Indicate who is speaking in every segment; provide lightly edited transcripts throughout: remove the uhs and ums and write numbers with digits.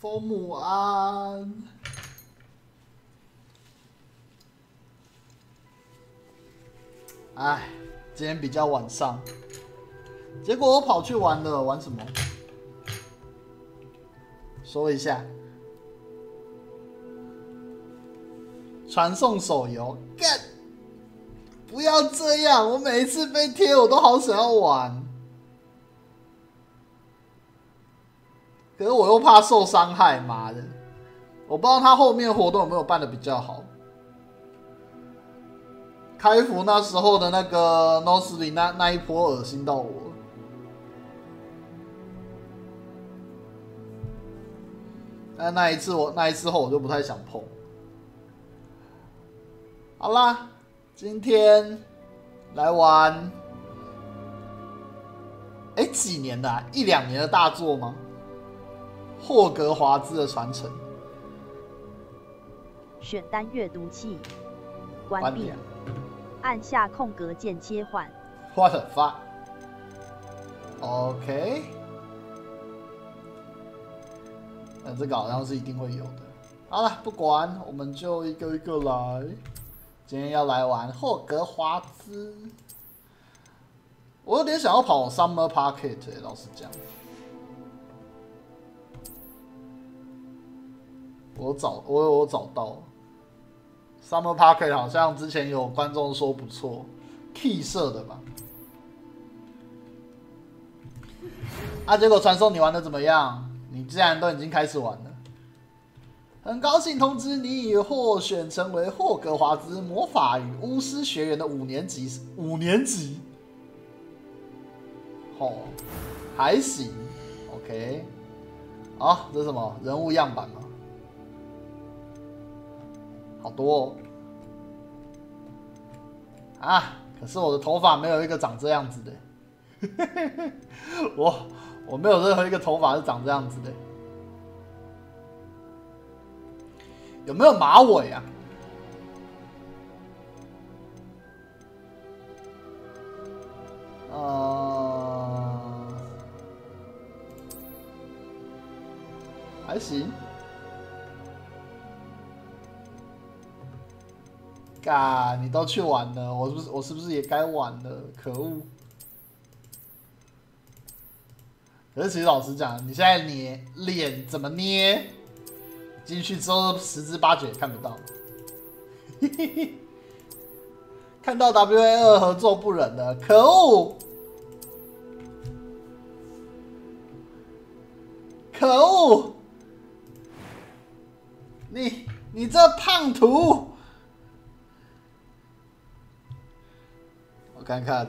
Speaker 1: 风母安。哎，今天比较晚上，结果我跑去玩了，玩什么？说一下，传送手游，干！不要这样，我每一次被贴，我都好想要玩，可是我又怕受伤害，妈的！我不知道他后面活动有没有办的比较好。开服那时候的那个 Nosly 那一波恶心到我了。但那一次后我就不太想碰。好啦，今天来玩，几年的啊？1-2年的大作吗？霍格华兹的传承。
Speaker 2: 选单阅读器，关闭。按下空格键切换。
Speaker 1: What the fuck？ OK， 那这个好像是一定会有的。好了，不管，我们就一个一个来。今天要来玩霍格华兹，我有点想要跑 Summer Pocket， 老实讲，我有找到。Summer Pocket 好像之前有观众说不错 ，Key 社的吧？啊，结果传送你玩的怎么样？你既然都已经开始玩了，很高兴通知你已获选成为霍格华兹魔法与巫师学园的5年级。哦，还行 ，OK。好，这是什么人物样板吗？好多哦！啊，可是我的头发没有一个长这样子的，我没有任何一个头发是长这样子的。有没有马尾啊？还行。嘎，你都去玩了，我是不是也该玩了？可恶！可是其实老实讲，你现在捏脸怎么捏？进去之后10之8九也看不到。看到 WA2 合作不忍了，可恶！可恶！你这胖徒！我看看，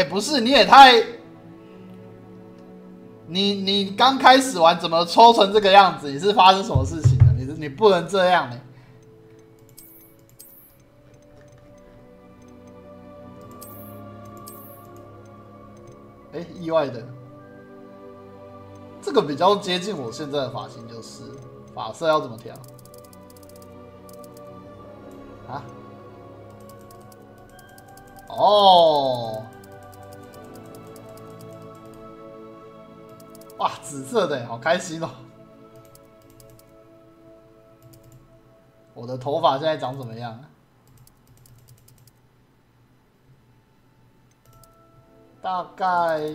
Speaker 1: 不是，你也太，你刚开始玩怎么抽成这个样子？你是发生什么事情了？你不能这样呢。意外的。这个比较接近我现在的发型，就是发色要怎么调啊？哦，哇，紫色的，好开心哦！我的头发现在长怎么样？大概。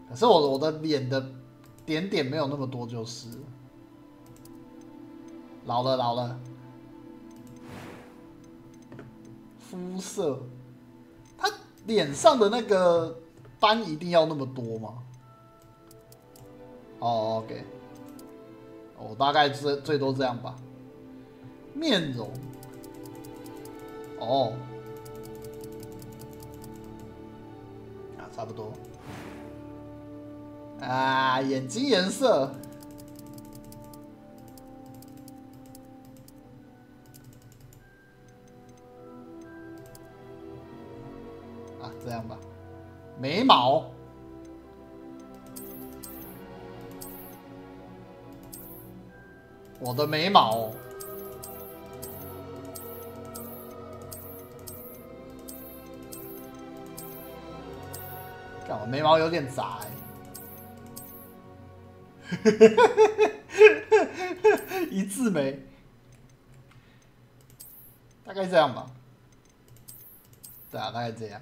Speaker 1: 可是我的脸的点点没有那么多，就是老了。肤色，他脸上的那个斑一定要那么多吗？哦 ，OK， 我大概最多这样吧。面容，哦，差不多。啊，眼睛颜色，这样吧。眉毛，我的眉毛、哦。看我眉毛有点杂一字眉，大概这样吧。对啊，大概这样。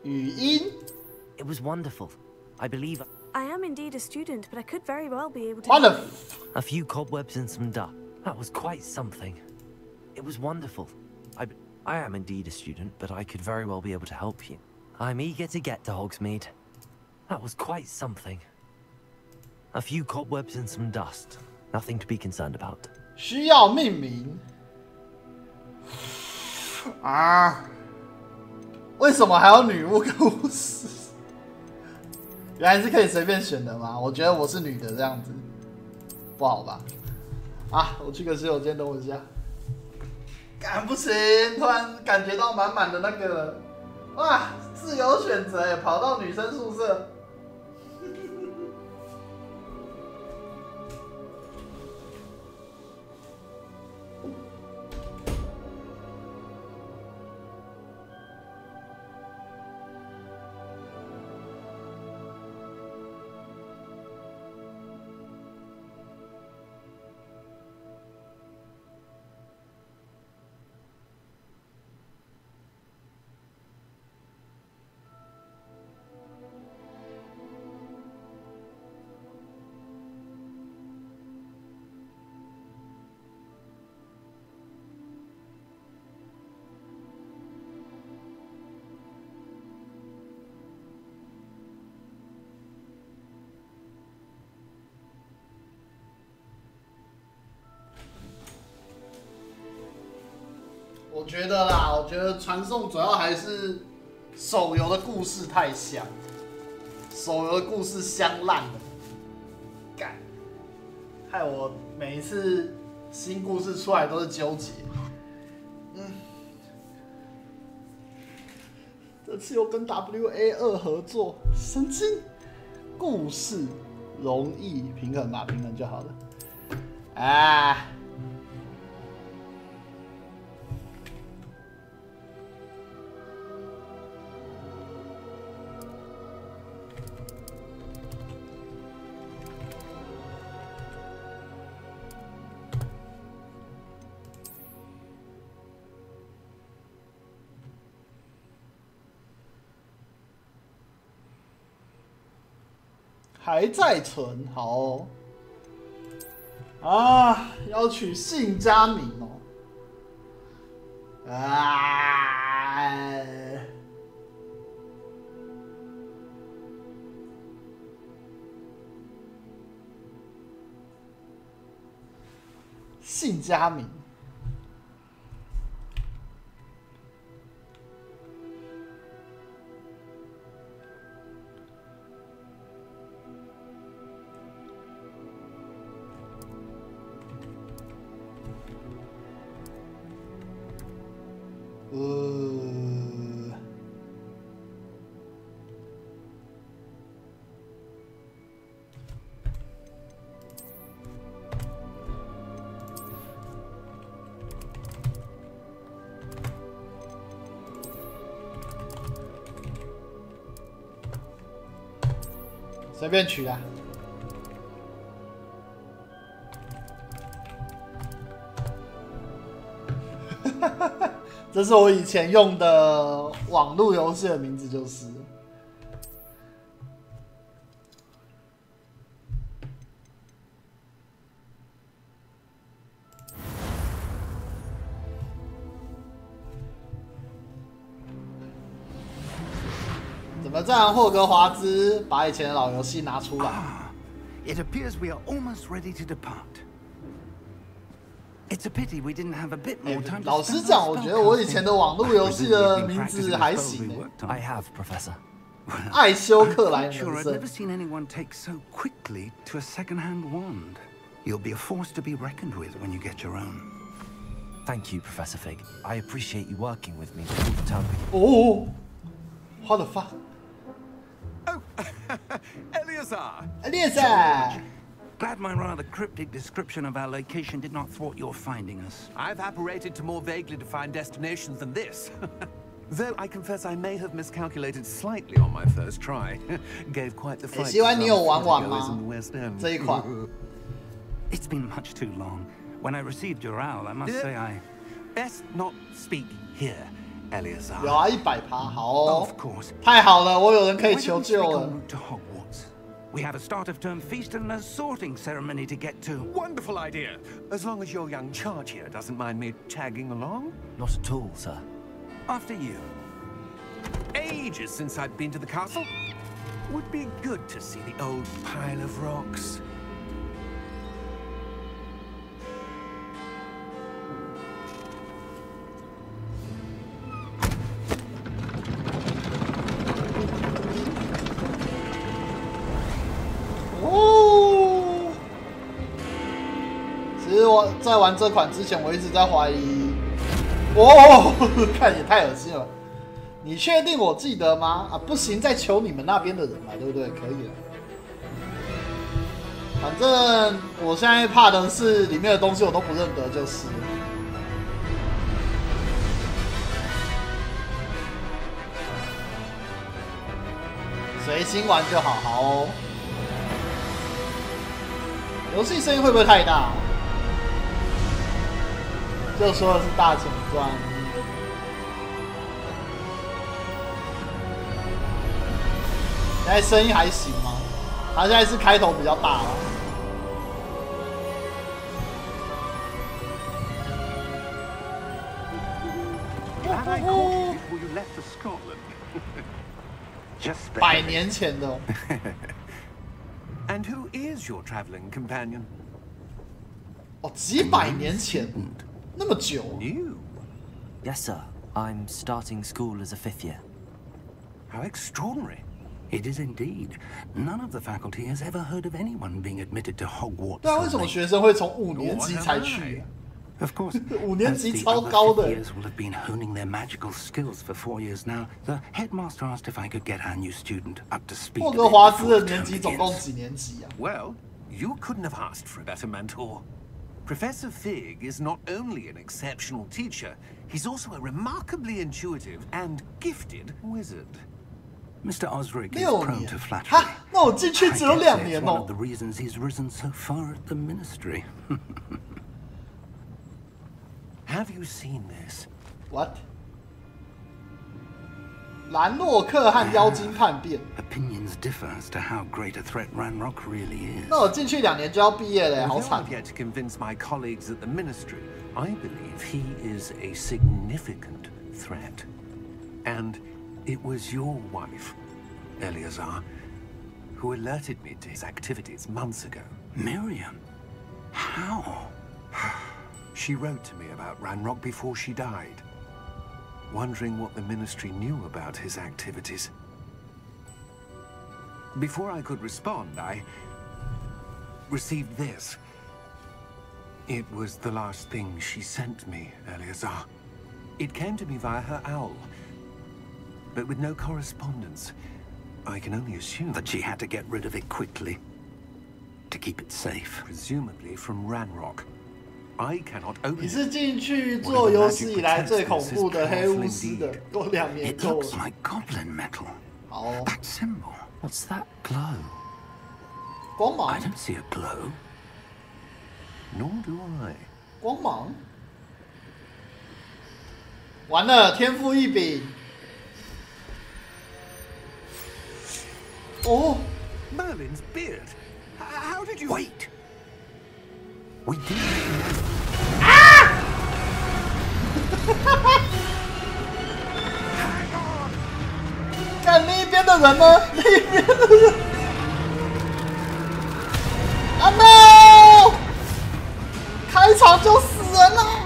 Speaker 1: 语音。
Speaker 3: It was wonderful. I believe.
Speaker 4: I am indeed a student, but I could very well be able to.
Speaker 1: Wonderful.
Speaker 3: A few cobwebs and some dust. That was quite something. It was wonderful. I am indeed a student, but I could very well be able to help you. I'm eager to get to Hogsmeade. That was quite something. A few cobwebs and some dust. Nothing to be concerned about.
Speaker 1: 需要命名啊？为什么还有女巫跟巫师？原来是可以随便选的吗？我觉得我是女的这样子，不好吧？啊，我去个洗手间，等我一下。干不行，突然感觉到满满的那个，哇，自由选择耶，跑到女生宿舍。我觉得啦，我觉得传送主要还是手游的故事太香，手游的故事香烂了，干，害我每一次新故事出来都是纠结。这次又跟 WA2 合作，神经。故事容易平衡吧，平衡就好了。啊。还在存，好哦。啊，要取姓加名哦。啊，姓加名。随便取啊。这是我以前用的网络游戏的名字，就是。怎么这样？霍格华兹把以前的老游戏拿出来。
Speaker 5: It appears we are almost ready to depart. It's a pity we didn't have a bit more time.
Speaker 1: 老实讲，我觉得我以前的网络游戏的名字还行诶。
Speaker 3: I have, Professor.
Speaker 1: 艾修克莱
Speaker 5: Sure,
Speaker 1: 门
Speaker 5: I've
Speaker 1: 生
Speaker 5: never seen anyone take so quickly to a second-hand wand. You'll be a force to be reckoned with when you get your own.
Speaker 3: Thank you, Professor Fig. I appreciate you working with me all the time.
Speaker 1: 哦，what the fuck？
Speaker 5: Oh,
Speaker 6: Eleazar!
Speaker 1: Eleazar!
Speaker 5: Glad my rather cryptic description of our location did not thwart your finding us.
Speaker 6: I've apparated to more vaguely defined destinations than this. Though I confess I may have miscalculated slightly on my first try. Gave quite the fright.
Speaker 1: 希望你有玩完吗？
Speaker 6: in the West End.
Speaker 1: 这一款。
Speaker 5: It's been much too long. When I received your owl, I must say I...
Speaker 6: Best not speak here, Eleazar.
Speaker 1: 有啊，100%，好哦。
Speaker 5: Of course.
Speaker 1: 太好了，我有人可以求
Speaker 5: Why don't we
Speaker 1: 救
Speaker 5: speak
Speaker 1: 了
Speaker 5: en route to Hogwarts? We have a start of term feast and a sorting ceremony to get to.
Speaker 6: Wonderful idea. As long as your young charge here doesn't mind me tagging along.
Speaker 3: Not at all, sir.
Speaker 5: After you.
Speaker 6: Ages since I've been to the castle. Would be good to see the old pile of rocks.
Speaker 1: Oh! 其实我在玩这款之前，我一直在怀疑。哦，看也太恶心了。你确定我记得吗？啊，不行，再求你们那边的人嘛，对不对？可以了。反正我现在怕的是里面的东西我都不认得，就是。随心玩就好，好哦。游戏声音会不会太大？就说的是大前传。现在声音还行吗？他现在是开头比较大了。
Speaker 5: Glad I caught you before you left for Scotland. Just
Speaker 1: 100年前的。
Speaker 6: And who is your traveling companion?
Speaker 1: 哦，几百年前，那么久。
Speaker 6: You?
Speaker 3: Yes, sir. I'm starting school as a 5th year.
Speaker 6: How extraordinary.
Speaker 5: It is indeed. None of the faculty has ever heard of anyone being admitted to Hogwarts.
Speaker 1: 对啊，为什么学生会从5年级才去
Speaker 5: ？Of course,
Speaker 1: 5年级
Speaker 5: as the
Speaker 1: 超
Speaker 5: other
Speaker 1: 高的。
Speaker 5: fifth years will have been honing their magical skills for 4 years now. The headmaster asked if I could get our new student up to speed.
Speaker 1: 霍格华兹的年级总共几年级啊？
Speaker 6: Well, you couldn't have asked for a better mentor. Professor Fig is not only an exceptional teacher, he's also a remarkably intuitive and gifted wizard.
Speaker 5: Mr. Osric is
Speaker 1: 6
Speaker 5: prone
Speaker 1: 年
Speaker 5: to flattery.
Speaker 1: 哈，那我进去
Speaker 5: I
Speaker 1: 只有
Speaker 5: dare
Speaker 1: 2
Speaker 5: say it's
Speaker 1: 年
Speaker 5: one of
Speaker 1: 哦
Speaker 5: the。reasons he's risen so far at the ministry.
Speaker 6: Have you seen this?
Speaker 1: What？ 兰洛克和妖精叛变。
Speaker 5: Opinions differ as to how great a threat Ranrock really is.
Speaker 1: 那我进去2年就要毕业了，好
Speaker 6: Although
Speaker 1: 惨
Speaker 6: I've。yet to convince my colleagues at the ministry, I believe he is a significant threat. And it was your wife, Eleazar, who alerted me to his activities months ago.
Speaker 5: Miriam? How?
Speaker 6: She wrote to me about Ranrock before she died, wondering what the ministry knew about his activities. Before I could respond, I received this. It was the last thing she sent me, Eleazar. It came to me via her owl, but with no correspondence. I can only assume
Speaker 5: That she had to get rid of it quickly to keep it safe.
Speaker 6: presumably from Ranrock. I cannot
Speaker 1: 你
Speaker 6: open
Speaker 1: 是
Speaker 6: it.
Speaker 1: 进去做有史以来最恐怖的黑巫师的，过2年
Speaker 5: It
Speaker 1: 够
Speaker 5: looks
Speaker 1: 了。
Speaker 5: like goblin metal.
Speaker 1: 好哦，
Speaker 5: That symbol.
Speaker 3: What's that glow?
Speaker 1: 光
Speaker 5: I
Speaker 1: 芒，
Speaker 5: don't see a glow.
Speaker 6: Nor do I.
Speaker 1: 光芒。完了，天赋异禀。哦，
Speaker 6: Merlin's beard. How did you...
Speaker 5: Wait. We did.
Speaker 1: 看另一边的人呢？另一边的人。啊 no！ 开场就死人了。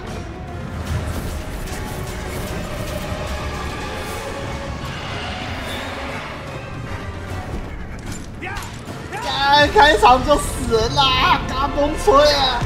Speaker 1: 开场就死人啦！嘎嘣吹啊！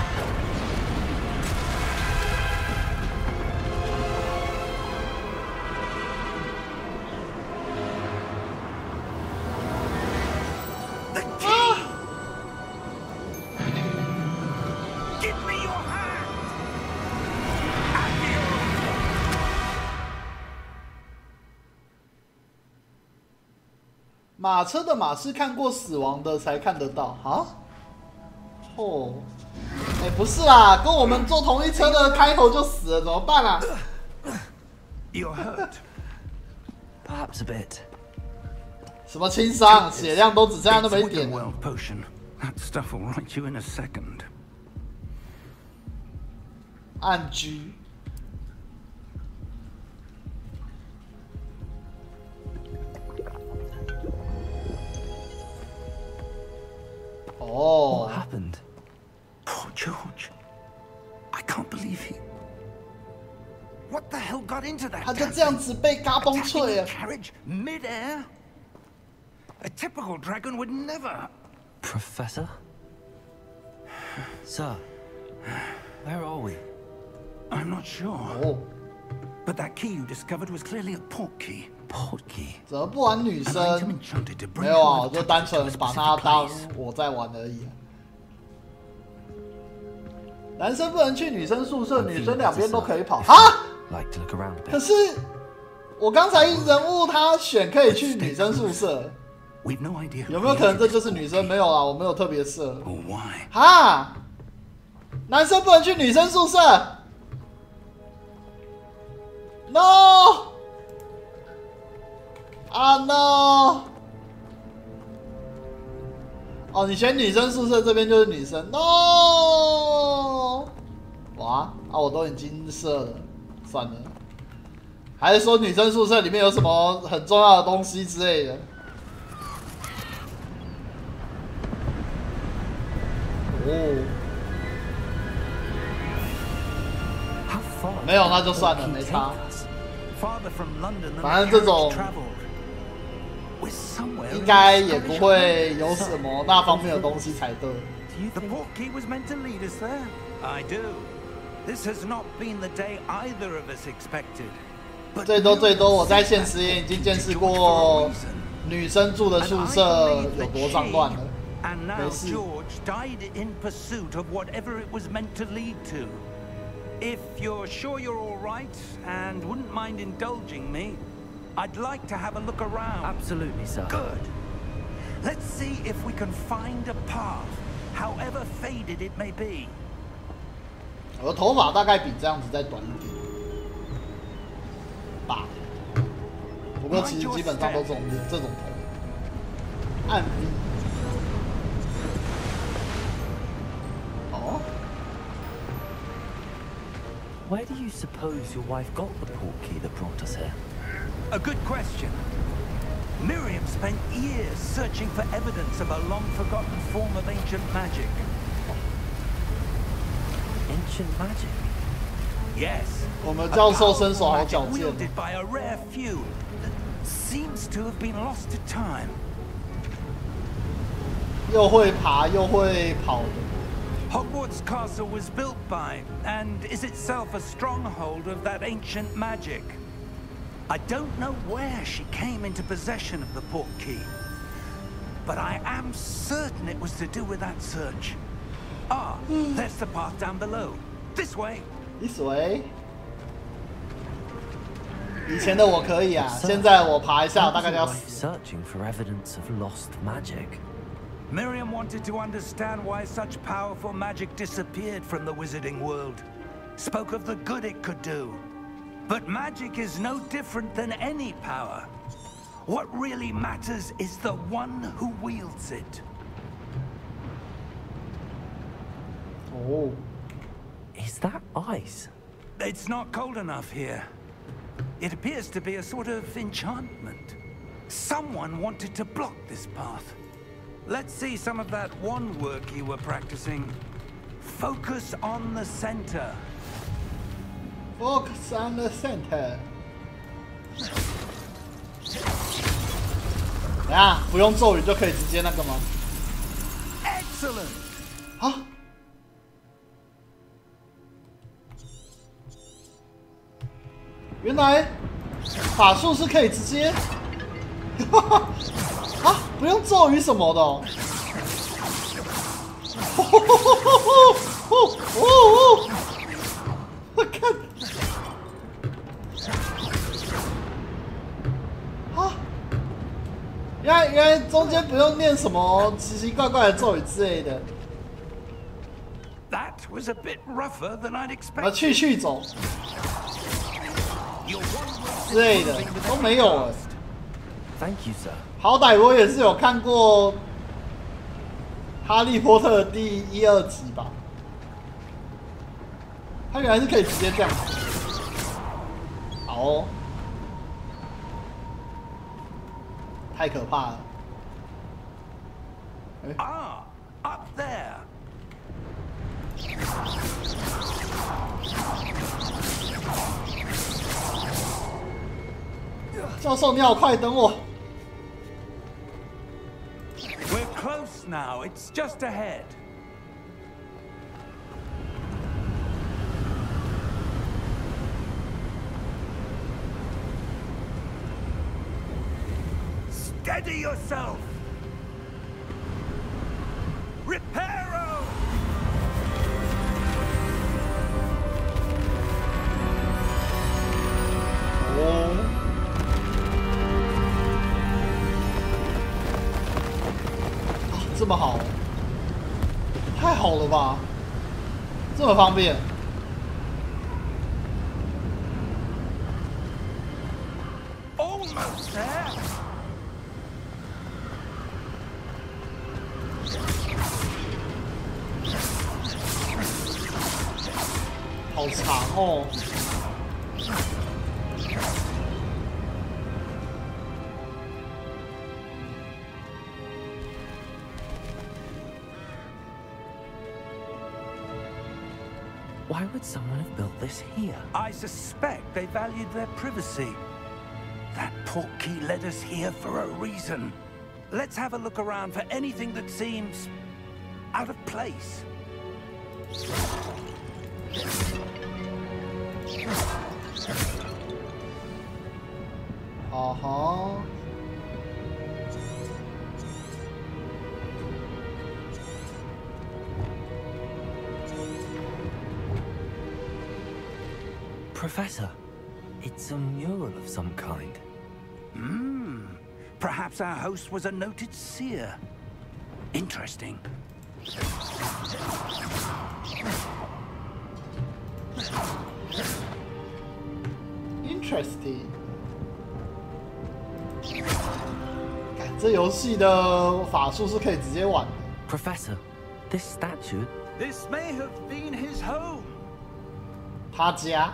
Speaker 1: 马车的马是看过死亡的才看得到啊？哦，哎，不是啦，跟我们坐同一车的开头就死了，怎么办啊
Speaker 5: You're hurt.
Speaker 3: Perhaps a bit.
Speaker 1: 什么轻伤，血量都只剩下那么一点。
Speaker 5: Well, potion. That stuff will right you in a second.
Speaker 1: 按 G。哦。
Speaker 3: What happened?
Speaker 5: Poor George. I can't believe he. What the hell got into that?
Speaker 1: 他就这样子被嘎嘣脆了。
Speaker 5: Carriage mid-air. A typical dragon would never.
Speaker 3: Professor? Sir, where are we?
Speaker 5: I'm not sure.
Speaker 1: 哦，
Speaker 5: But that key you discovered was clearly a port key.
Speaker 3: Port key.
Speaker 1: 怎么不玩女
Speaker 5: An
Speaker 1: 生
Speaker 5: item？ enchanted to bring
Speaker 1: 没有啊，
Speaker 5: you
Speaker 1: 我
Speaker 5: out
Speaker 1: 就
Speaker 5: of
Speaker 1: 单
Speaker 5: touch
Speaker 1: 纯
Speaker 5: with a
Speaker 1: 把它
Speaker 5: specific
Speaker 1: 当
Speaker 5: place.
Speaker 1: 我在玩而已啊。男生不能去女生宿舍，女生两边都可以跑啊。
Speaker 3: Like to look around a
Speaker 1: 可
Speaker 3: bit.
Speaker 1: 是我刚才人物他选可以去女生宿舍，
Speaker 5: We've no idea.
Speaker 1: 有没有可能这就是女生？没有啊，我没有特别设。
Speaker 5: Or why?
Speaker 1: 哈，男生不能去女生宿舍。No！ 啊 no！ 哦，你选女生宿舍这边就是女生。No！ 哇，啊，我都已经设了，算了。还是说女生宿舍里面有什么很重要的东西之类的？哦，
Speaker 3: How far?
Speaker 1: 没有那就算了，没差。
Speaker 5: Farther from London than
Speaker 1: 反正
Speaker 5: the
Speaker 1: 这种
Speaker 5: carriage traveled. We're somewhere
Speaker 1: 应该也不会有什么那方面的东西才对。
Speaker 3: Do you
Speaker 5: The
Speaker 3: think?
Speaker 5: port key was meant to lead us there. I do. This has not been the day either of us expected. But
Speaker 1: 最多，我在现实也已经见识过女生住的宿舍有多脏乱了。
Speaker 5: And now
Speaker 1: 没事。
Speaker 5: George died in pursuit of whatever it was meant to lead to. If you're sure you're all right and wouldn't mind indulging me, I'd like to have a look around.
Speaker 3: Absolutely, sir.
Speaker 5: Good. Let's see if we can find a path, however faded it may be.
Speaker 1: 我的头发大概比这样子再短一点吧，不过其实基本上都这种头。按 V。哦。
Speaker 3: Where do you suppose your wife got the port key that brought us here?
Speaker 5: A good question. Miriam spent years searching for evidence of a long-forgotten form of ancient magic.
Speaker 3: Ancient magic?
Speaker 5: Yes.
Speaker 1: 我们教授身手好
Speaker 5: Magic
Speaker 1: 矫健。
Speaker 5: wielded by a rare few that seems to have been lost to time.
Speaker 1: 又会爬又会跑的。
Speaker 5: Hogwarts Castle was built by, and is itself a stronghold of that ancient magic. I don't know where she came into possession of the port key, but I am certain it was to do with that search. Ah, there's the path down below. This way.
Speaker 1: 你水。以前的我可以啊，现在我爬一下大概就要
Speaker 3: Wife
Speaker 1: 死。
Speaker 3: searching for evidence of lost magic.
Speaker 5: Miriam wanted to understand why such powerful magic disappeared from the wizarding world. Spoke of the good it could do. But magic is no different than any power. What really matters is the one who wields it.
Speaker 1: 哦，
Speaker 3: Is that ice?
Speaker 5: It's not cold enough here. It appears to be a sort of enchantment. Someone wanted to block this path. Let's see some of that wand work you were practicing. Focus on the center.
Speaker 1: Focus on the center。等下不用咒语就可以直接那个吗？
Speaker 5: Excellent.
Speaker 1: 啊！原来法术是可以直接，啊，不用咒语什么的哦。我看，啊，原来中间不用念什么奇奇怪怪的咒语之类的。
Speaker 5: That was a bit rougher than I'd
Speaker 1: 去
Speaker 5: expected.
Speaker 1: 走之类的都没有了。
Speaker 3: Thank you, sir.
Speaker 1: 好歹我也是有看过《哈利波特》的第1、2集吧。他原来是可以直接这样子。好哦，太可怕了。
Speaker 5: Ah, up there.
Speaker 1: 教授，你好，快等我！
Speaker 5: We're close now. It's just ahead. Steady yourself. Reparo.
Speaker 1: 这么好，太好了吧？这么方便。
Speaker 5: Almost there.
Speaker 1: 好长哦。
Speaker 3: Why would someone have built this here?
Speaker 5: I suspect they valued their privacy. That portkey led us here for a reason. Let's have a look around for anything that seems out of place.
Speaker 3: Professor, it's a mural of some kind.
Speaker 5: Perhaps our host was a noted seer. Interesting.
Speaker 1: Interesting. 看这游戏的法术是可以直接玩的。
Speaker 3: Professor, this statue.
Speaker 5: This may have been his home.
Speaker 1: 他家。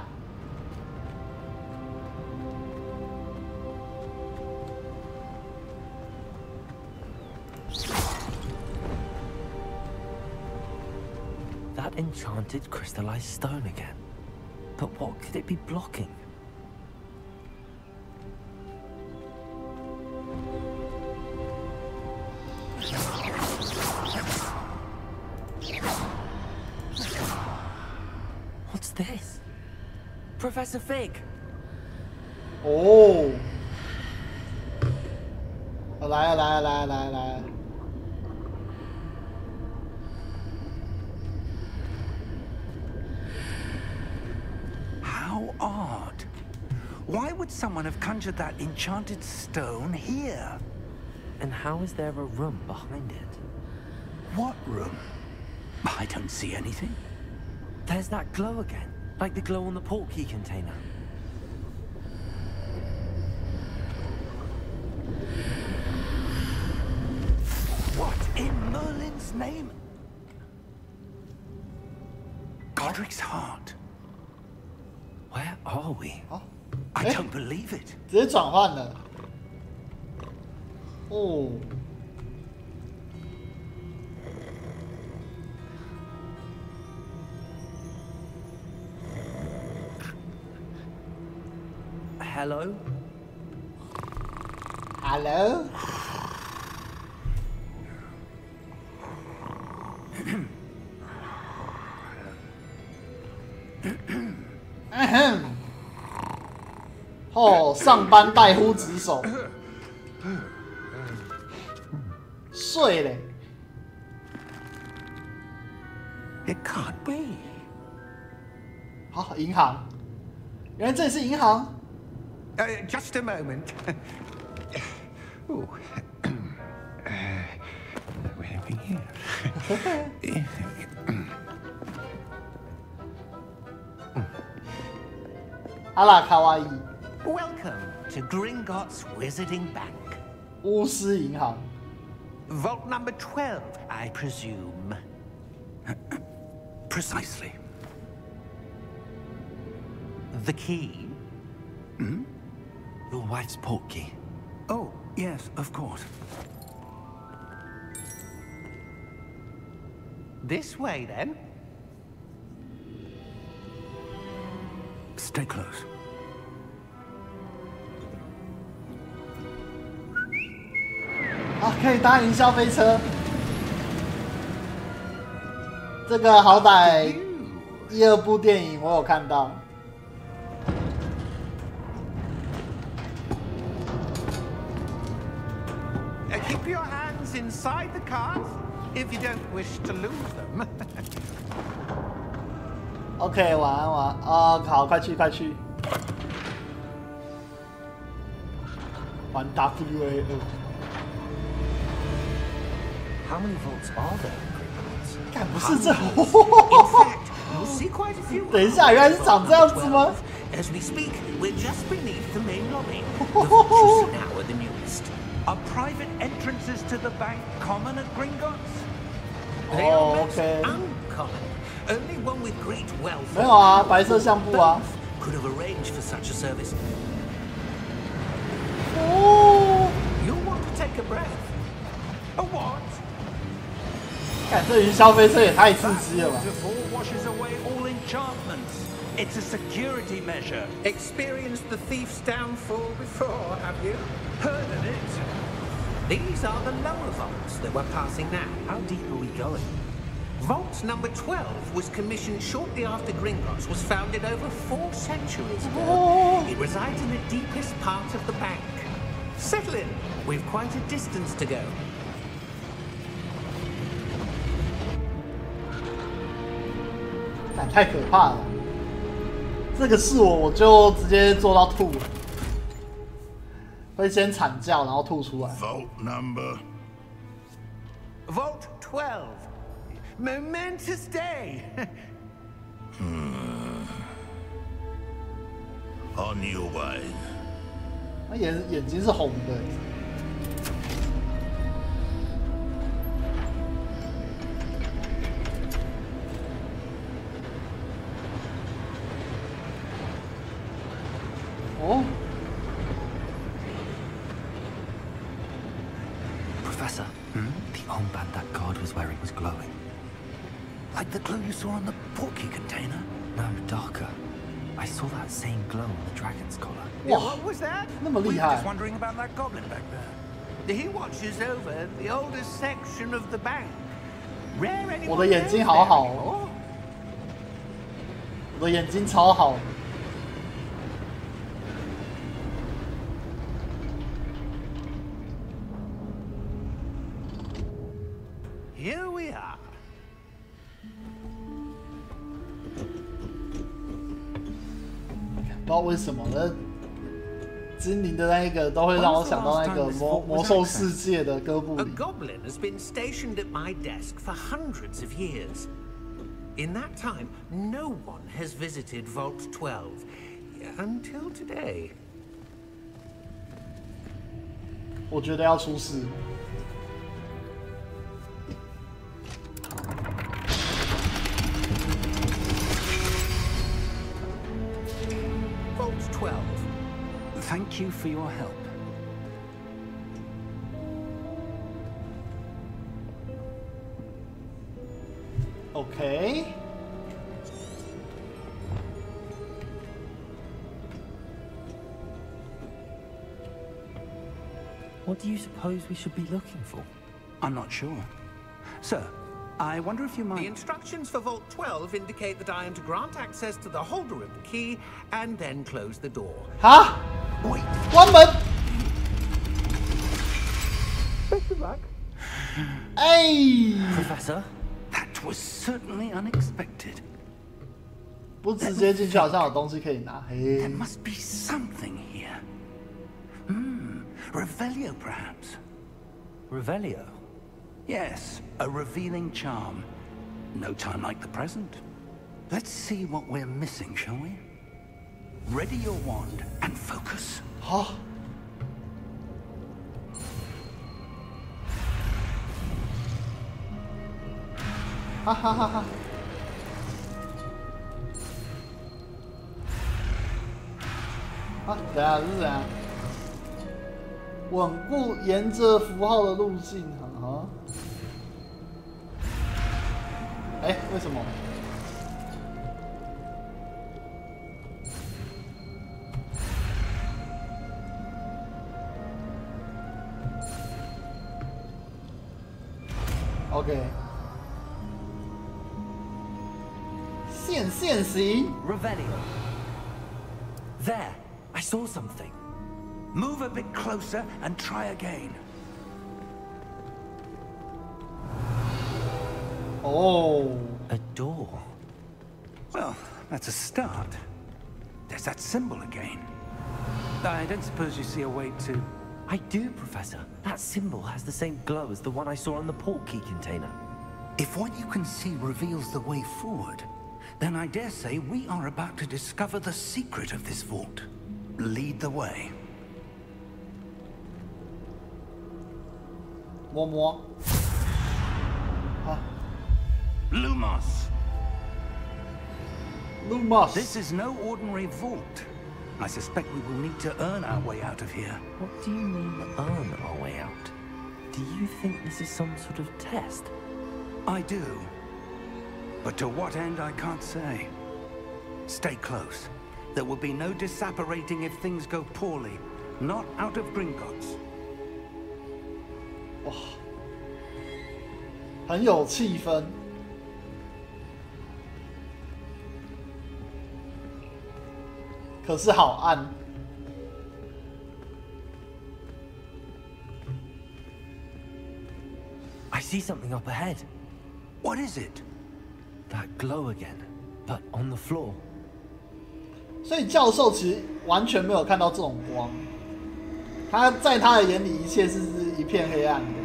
Speaker 3: That enchanted crystallized stone again. But what could it be blocking? What's this? Professor Fig!
Speaker 1: 哦，来。
Speaker 5: How odd. Why would someone have conjured that enchanted stone here?
Speaker 3: And how is there a room behind it?
Speaker 5: What room? I don't see anything.
Speaker 3: There's that glow again, like the glow on the portkey container.
Speaker 5: What in Merlin's name? Godric's heart.
Speaker 3: Where are we?
Speaker 5: I don't believe it.
Speaker 1: 直接转换了。哦。
Speaker 3: Hello?
Speaker 1: Hello?哦，上班带呼职守，睡嘞。
Speaker 6: It can't be.
Speaker 1: 好，银行，原来这里是银行。
Speaker 6: Just a moment. Ooh.
Speaker 1: 阿拉卡哇伊。
Speaker 5: Welcome to Gringotts Wizarding Bank.
Speaker 1: 巫师银行。
Speaker 5: Vault number 12, I presume.
Speaker 6: Precisely.
Speaker 5: The key?
Speaker 3: Hmm? Your wife's port key.
Speaker 6: Oh, yes, of course.
Speaker 5: This way, then.
Speaker 6: Stay close.
Speaker 1: 啊，可以搭营销飞车。这个好歹1、2部电影我有看到。
Speaker 5: Keep your hands inside the cart if you don't wish to lose them.
Speaker 1: OK， 晚安晚安啊，好，快去快去。玩 WA2。How
Speaker 3: many vaults are there in Gringotts?
Speaker 1: 干不是这。
Speaker 5: In fact, you'll see quite a few.
Speaker 1: 等一下，原来是长这样子吗？
Speaker 5: As we speak, we're just beneath the main lobby. The vaults now are the newest. Are private entrances to the bank common at Gringotts? They are most uncommon. Only one with great wealth
Speaker 1: 没有啊，白色相簿啊。
Speaker 5: could have arranged for such a service.
Speaker 1: 哦。
Speaker 5: You'll want to take a breath. A what?
Speaker 1: 看这营销飞车也太刺激了吧！
Speaker 5: Before washes away all enchantments. It's a security measure. Experienced the thief's downfall before, have you? Heard of it? These are the lower vaults that we're passing now.
Speaker 3: How deep are we going?
Speaker 5: Vault number 12 was commissioned shortly after Gringotts was founded over 4 centuries ago. It resides in the deepest part of the bank. Settle in. We've quite a distance to go.
Speaker 1: 太可怕了！这个是我就直接做到吐了，会先惨叫，然后吐出来。
Speaker 7: Vault number.
Speaker 5: Vault 12. Momentous day.
Speaker 7: On your way.
Speaker 1: 他眼睛是红的。哦。
Speaker 3: Professor, the armband that guard was wearing was glowing.
Speaker 6: Like the glow you saw on the portkey container?
Speaker 3: No, darker. I saw that same glow on the dragon's collar.
Speaker 5: What was that?
Speaker 1: 那么
Speaker 5: We
Speaker 1: 厉
Speaker 5: were
Speaker 1: 害
Speaker 5: just！ wondering about that goblin back there. He watches over the oldest section of the bank. Rare anyone
Speaker 1: 我的眼睛
Speaker 5: knows
Speaker 1: 好
Speaker 5: there
Speaker 1: 好
Speaker 5: anymore.
Speaker 1: 哦，我的眼睛超好。
Speaker 5: Here we are.
Speaker 1: 不知道为什么，那精灵的那一个都会让我想到那个魔兽世界的哥布
Speaker 5: A
Speaker 1: 林。
Speaker 5: goblin has been stationed at my desk for hundreds of years. In that time, no one has visited Vault 12 until today.
Speaker 1: 我觉得要出事。
Speaker 5: Vault 12.
Speaker 6: Thank you for your help.
Speaker 1: OK。
Speaker 3: What do you suppose we should be looking for?
Speaker 6: I'm not sure. Sir, I wonder if you
Speaker 5: The
Speaker 6: might...
Speaker 5: instructions for Vault 12 indicate that I am to grant access to the holder of the key and then close the door.
Speaker 1: 哈，
Speaker 5: Wait.
Speaker 1: 关门。
Speaker 5: Best of luck.
Speaker 1: 哎，
Speaker 3: Professor?
Speaker 6: That was certainly unexpected.
Speaker 1: 不直接进去好像有东西可以拿。嘿
Speaker 6: There， must be something here. Revelio, perhaps.
Speaker 3: Revelio?
Speaker 5: Yes, a revealing charm. No time like the present. Let's see what we're missing, shall we? Ready your wand and focus.
Speaker 1: 好。哈哈哈哈！啊，等下是怎样？稳固沿着符号的路径，啊？哎，为什么？OK， 现行。
Speaker 3: Revelio. There, I saw something.
Speaker 5: Move a bit closer and try again.
Speaker 1: Oh.
Speaker 3: A door.
Speaker 5: Well, that's a start. There's that symbol again. I don't suppose you see a way to...
Speaker 3: I do, Professor. That symbol has the same glow as the one I saw on the port key container.
Speaker 5: If what you can see reveals the way forward, then I dare say we are about to discover the secret of this vault. Lead the way.
Speaker 1: 摸摸。好。
Speaker 5: Lumos.
Speaker 1: Lumos.
Speaker 5: This is no ordinary vault. I suspect we will need to earn our way out of here.
Speaker 3: What do you mean, earn our way out? Do you think this is some sort of test?
Speaker 5: I do. But to what end, I can't say. Stay close. There will be no disapparating if things go poorly. Not out of Gringotts.
Speaker 1: 哇，很有气氛。可是好暗。
Speaker 3: I see something up ahead.
Speaker 5: What is it?
Speaker 3: That glow again, but on the floor.
Speaker 1: 所以教授其实完全没有看到这种光，他在他的眼里一切是一片黑暗的。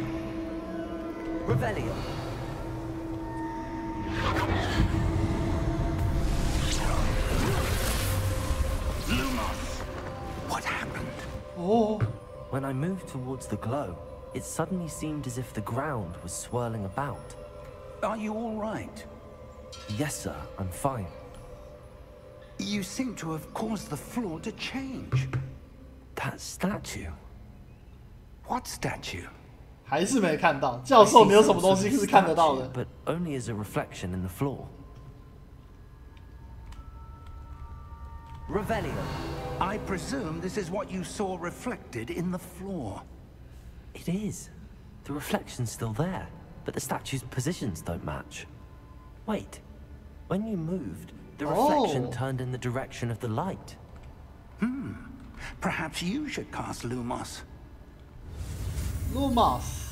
Speaker 3: Revelio.
Speaker 5: Lumos! What happened?
Speaker 1: Oh.
Speaker 3: When I moved towards the glow, it suddenly seemed as if the ground was swirling about.
Speaker 5: Are you all right?
Speaker 3: Yes, sir, I'm fine.
Speaker 5: You seem to have caused the floor to change.
Speaker 3: That statue.
Speaker 5: What statue?
Speaker 1: 还是没看到，教授没有什么东西是看得到的。
Speaker 3: But only as a reflection in the floor. Revelio.
Speaker 5: I presume this is what you saw reflected in the floor.
Speaker 3: It is. The reflection's still there, but the statue's positions don't match. Wait. When you moved, the reflection turned in the direction of the light.
Speaker 5: Perhaps you should cast Lumos.
Speaker 1: Lumos.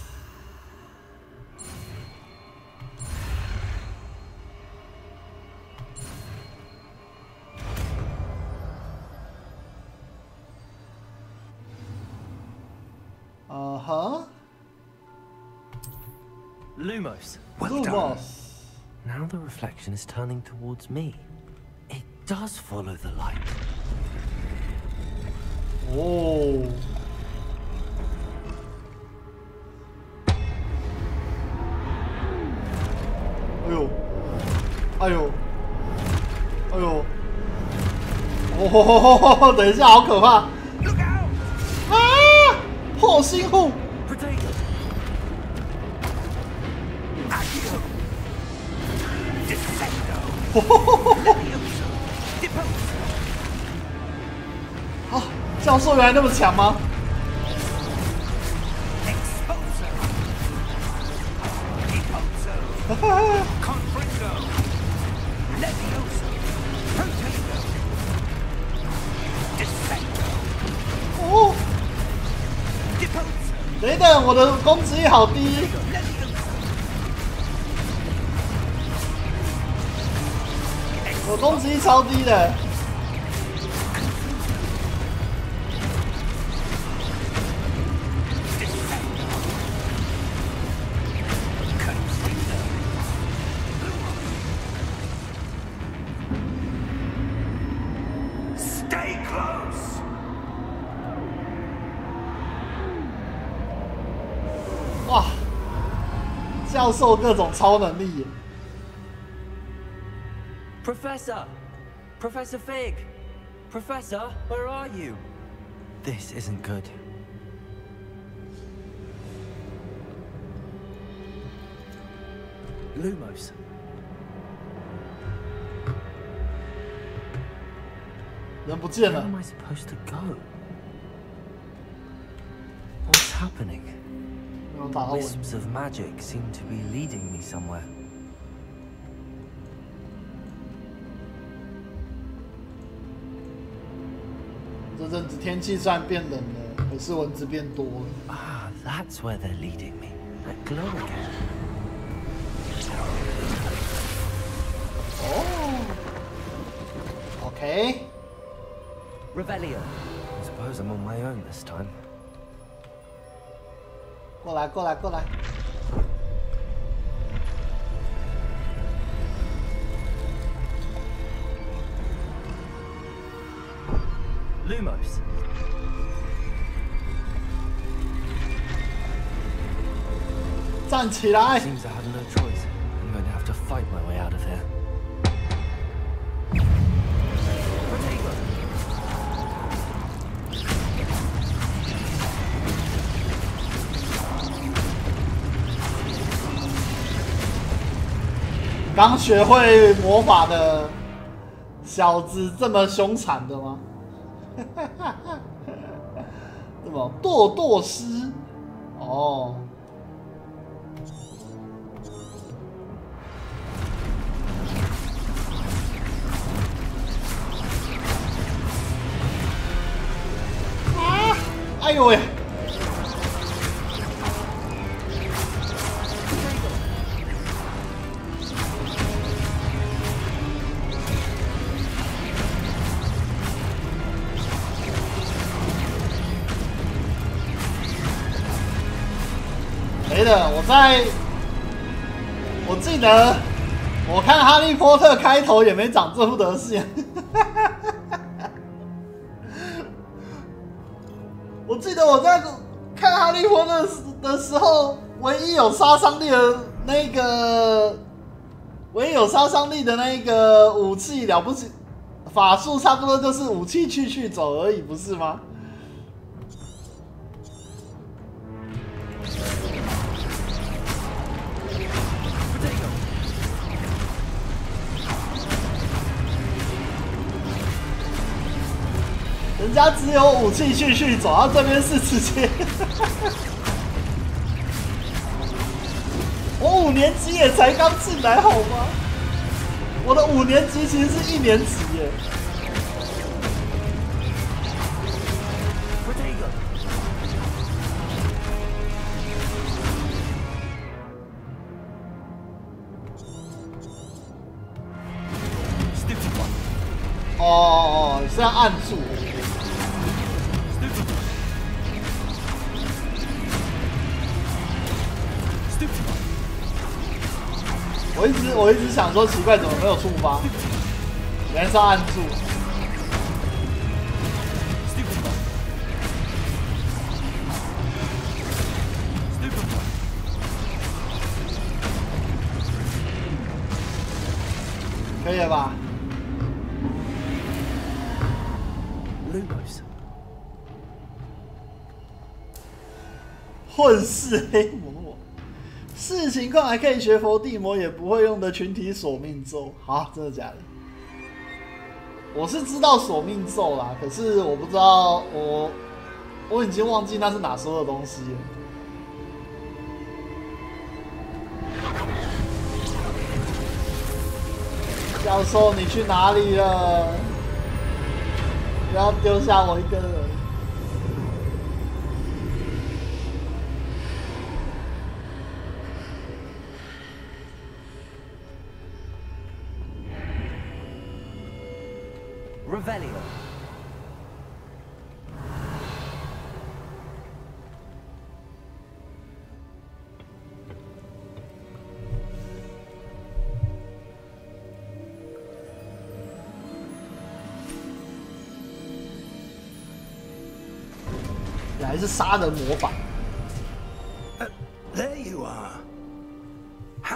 Speaker 1: 哈
Speaker 3: Lumos.
Speaker 5: Well done.
Speaker 1: Lumos.
Speaker 3: Now the reflection is turning towards me. It does follow the light.
Speaker 1: 哦。哎呦，哎呦，哎呦，哦，等一下，好可怕！
Speaker 5: Look out!
Speaker 1: 啊，后心护。
Speaker 3: Potato.
Speaker 5: Accio! Descendo! Levioso! Deposo!
Speaker 1: 啊，教授原来那么强吗？
Speaker 5: Exposo! Deposo! Confringo! Levioso! Potato! Descendo!
Speaker 1: 哦，
Speaker 5: Deposo!
Speaker 1: 等一等，我的攻击力好低。
Speaker 5: Levioso!
Speaker 1: 我攻击力超低的。
Speaker 5: Descendo!
Speaker 1: 教授各种超能力耶。
Speaker 3: Professor! Professor Fig! Professor, where are you? This isn't good. Lumos.
Speaker 1: 人不见
Speaker 3: Where
Speaker 1: 了。
Speaker 3: am I supposed to go? What's happening?
Speaker 1: 没有打到我。
Speaker 3: Wisps of magic seem to be leading me somewhere.
Speaker 1: 这阵子天气虽然变冷了，可是蚊子变多了。
Speaker 3: Ah, that's where they're leading me. That glow again.
Speaker 1: 哦。OK。
Speaker 3: Revelio. I suppose I'm on my own this time.
Speaker 1: 过来，过来，过来。
Speaker 3: Lumos.
Speaker 1: 站起来！
Speaker 3: Seems I had no choice. I'm going to have to fight my way out of here. Potato.
Speaker 1: 刚学会魔法的小子这么凶残的吗？什么堕堕师？哦。 哎呦喂！没的，我记得我看《哈利波特》开头也没长这副德行。我记得我在看《哈利波特》的时候，唯一有杀伤力的那个武器了不起，法术差不多就是武器去走而已，不是吗？人家只有武器去走，他这边是直接。我5年级也才刚进来，好吗？我的5年级其实是1年级耶。哦，是要按住。 我一直想说奇怪，怎么没有触发？原来是要按住。可以了吧？
Speaker 3: Lumos.
Speaker 1: 混世黑魔。 视情况还可以学伏地魔，也不会用的群体索命咒。好，真的假的？我是知道索命咒啦，可是我不知道，我已经忘记那是哪时候的东西了。教授，你去哪里了？不要丢下我一个人。
Speaker 3: Revelio.
Speaker 1: 原来是杀人魔法。
Speaker 5: There you are.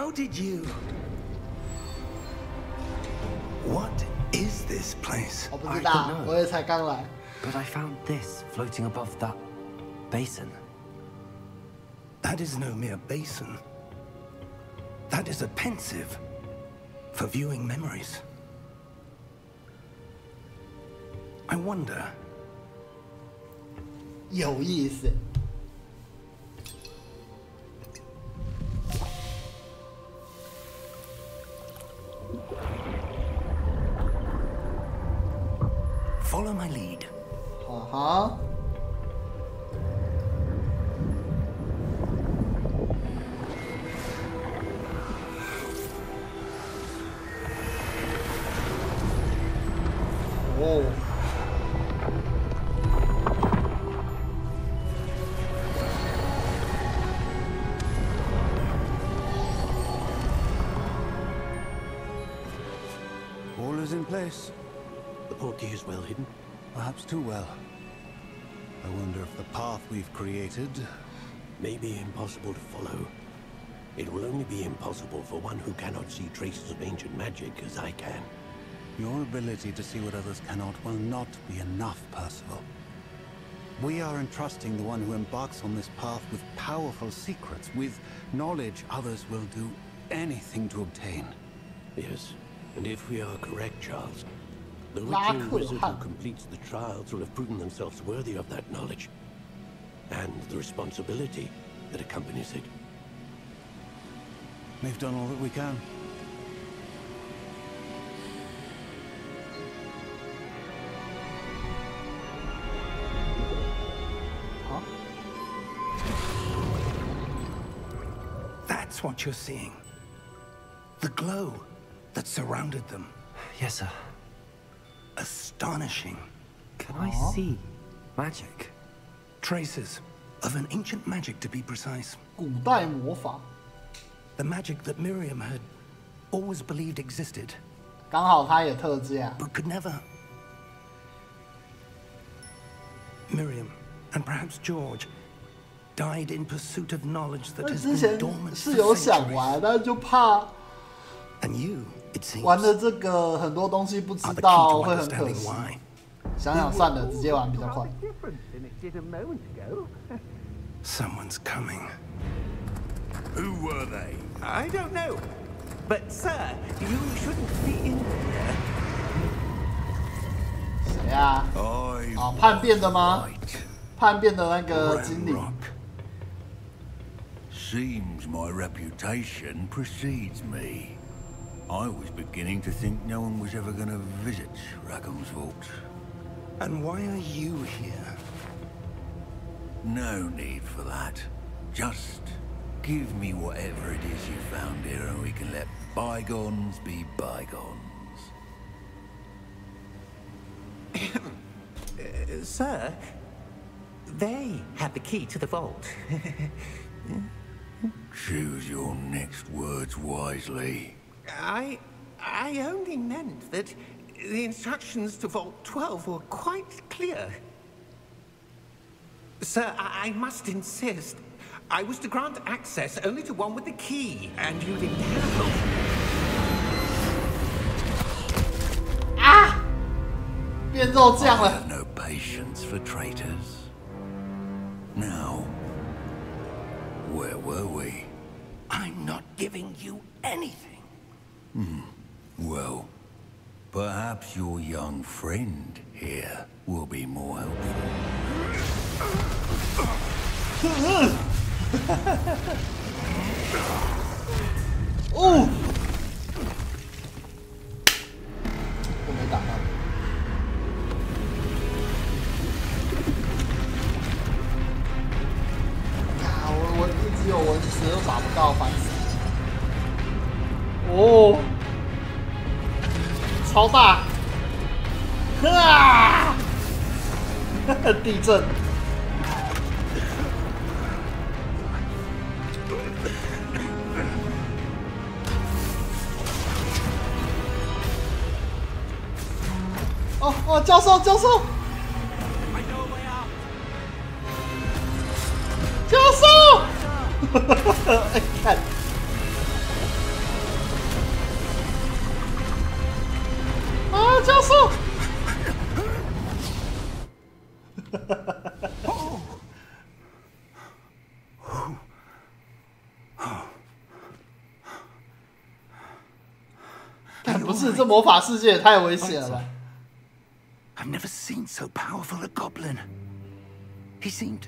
Speaker 5: How did you? What is this place?
Speaker 1: 我不知道，我也才刚来。
Speaker 3: But I found this floating above that basin.
Speaker 5: That is no mere basin. That is a pensive for viewing memories. I wonder.
Speaker 1: 有意思。
Speaker 5: Follow my lead.
Speaker 1: 哈。哦。
Speaker 8: All is in place.
Speaker 9: The portkey is well hidden.
Speaker 8: Perhaps too well. I wonder if the path we've created
Speaker 9: May be impossible to follow. It will only be impossible for one who cannot see traces of ancient magic as I can.
Speaker 8: Your ability to see what others cannot will not be enough, Percival. We are entrusting the one who embarks on this path with powerful secrets, with knowledge others will do anything to obtain.
Speaker 9: Yes, and if we are correct, Charles, the witching wizard who completes the trials will have proven themselves worthy of that knowledge, and the responsibility that accompanies it.
Speaker 8: We've done all that we can.
Speaker 5: That's what you're seeing. The glow that surrounded them.
Speaker 3: Yes, sir.
Speaker 5: Astonishing.
Speaker 3: Can I see magic?
Speaker 5: Traces of an ancient magic, to be precise.
Speaker 1: 古代魔法。
Speaker 5: The magic that Miriam had always believed existed.
Speaker 1: 刚好他也特价。
Speaker 5: But could never. Miriam, and perhaps George, died in pursuit of knowledge that has
Speaker 1: 之
Speaker 5: been
Speaker 1: 前
Speaker 5: dormant
Speaker 1: 是
Speaker 5: for
Speaker 1: 有想
Speaker 5: centuries.
Speaker 1: 玩，但是就怕
Speaker 5: And you, it seems,
Speaker 1: 玩的这个很多东西不知
Speaker 5: are the key
Speaker 1: 道
Speaker 5: to
Speaker 1: 会很可
Speaker 5: understanding
Speaker 1: 惜。
Speaker 5: why.
Speaker 1: 想想算了，直接玩比较快。
Speaker 5: Someone's coming.
Speaker 7: Who were they?
Speaker 10: I don't know. But, sir, you shouldn't be in here.
Speaker 1: 谁啊？
Speaker 7: I
Speaker 1: 啊，叛变的吗？
Speaker 7: right.
Speaker 1: 叛变的那个精灵。
Speaker 7: Seems my reputation precedes me. I was beginning to think no one was ever going to visit Rackham's vault.
Speaker 5: And why are you here?
Speaker 7: No need for that. Just give me whatever it is you found here and we can let bygones be bygones.
Speaker 10: Sir, they have the key to the vault.
Speaker 7: Choose your next words wisely.
Speaker 10: I only meant that the instructions to Vault 12 were quite clear. Sir, I must insist. I was to grant access only to one with the key, and you didn't have.
Speaker 1: 啊！变肉酱
Speaker 7: I
Speaker 1: 了。
Speaker 7: have no patience for traitors. Now, where were we?
Speaker 5: I'm not giving you anything.
Speaker 7: Well, perhaps your young friend here will be more helpful.
Speaker 1: Oh! 我没打到。啊！我一直有文词都打不到，烦死了。哦，超大！啊！地震！哦哦，教授，教授！教授！哎，看，但不是，这魔法世界也太危险了吧
Speaker 5: I've never seen so powerful a goblin. He seemed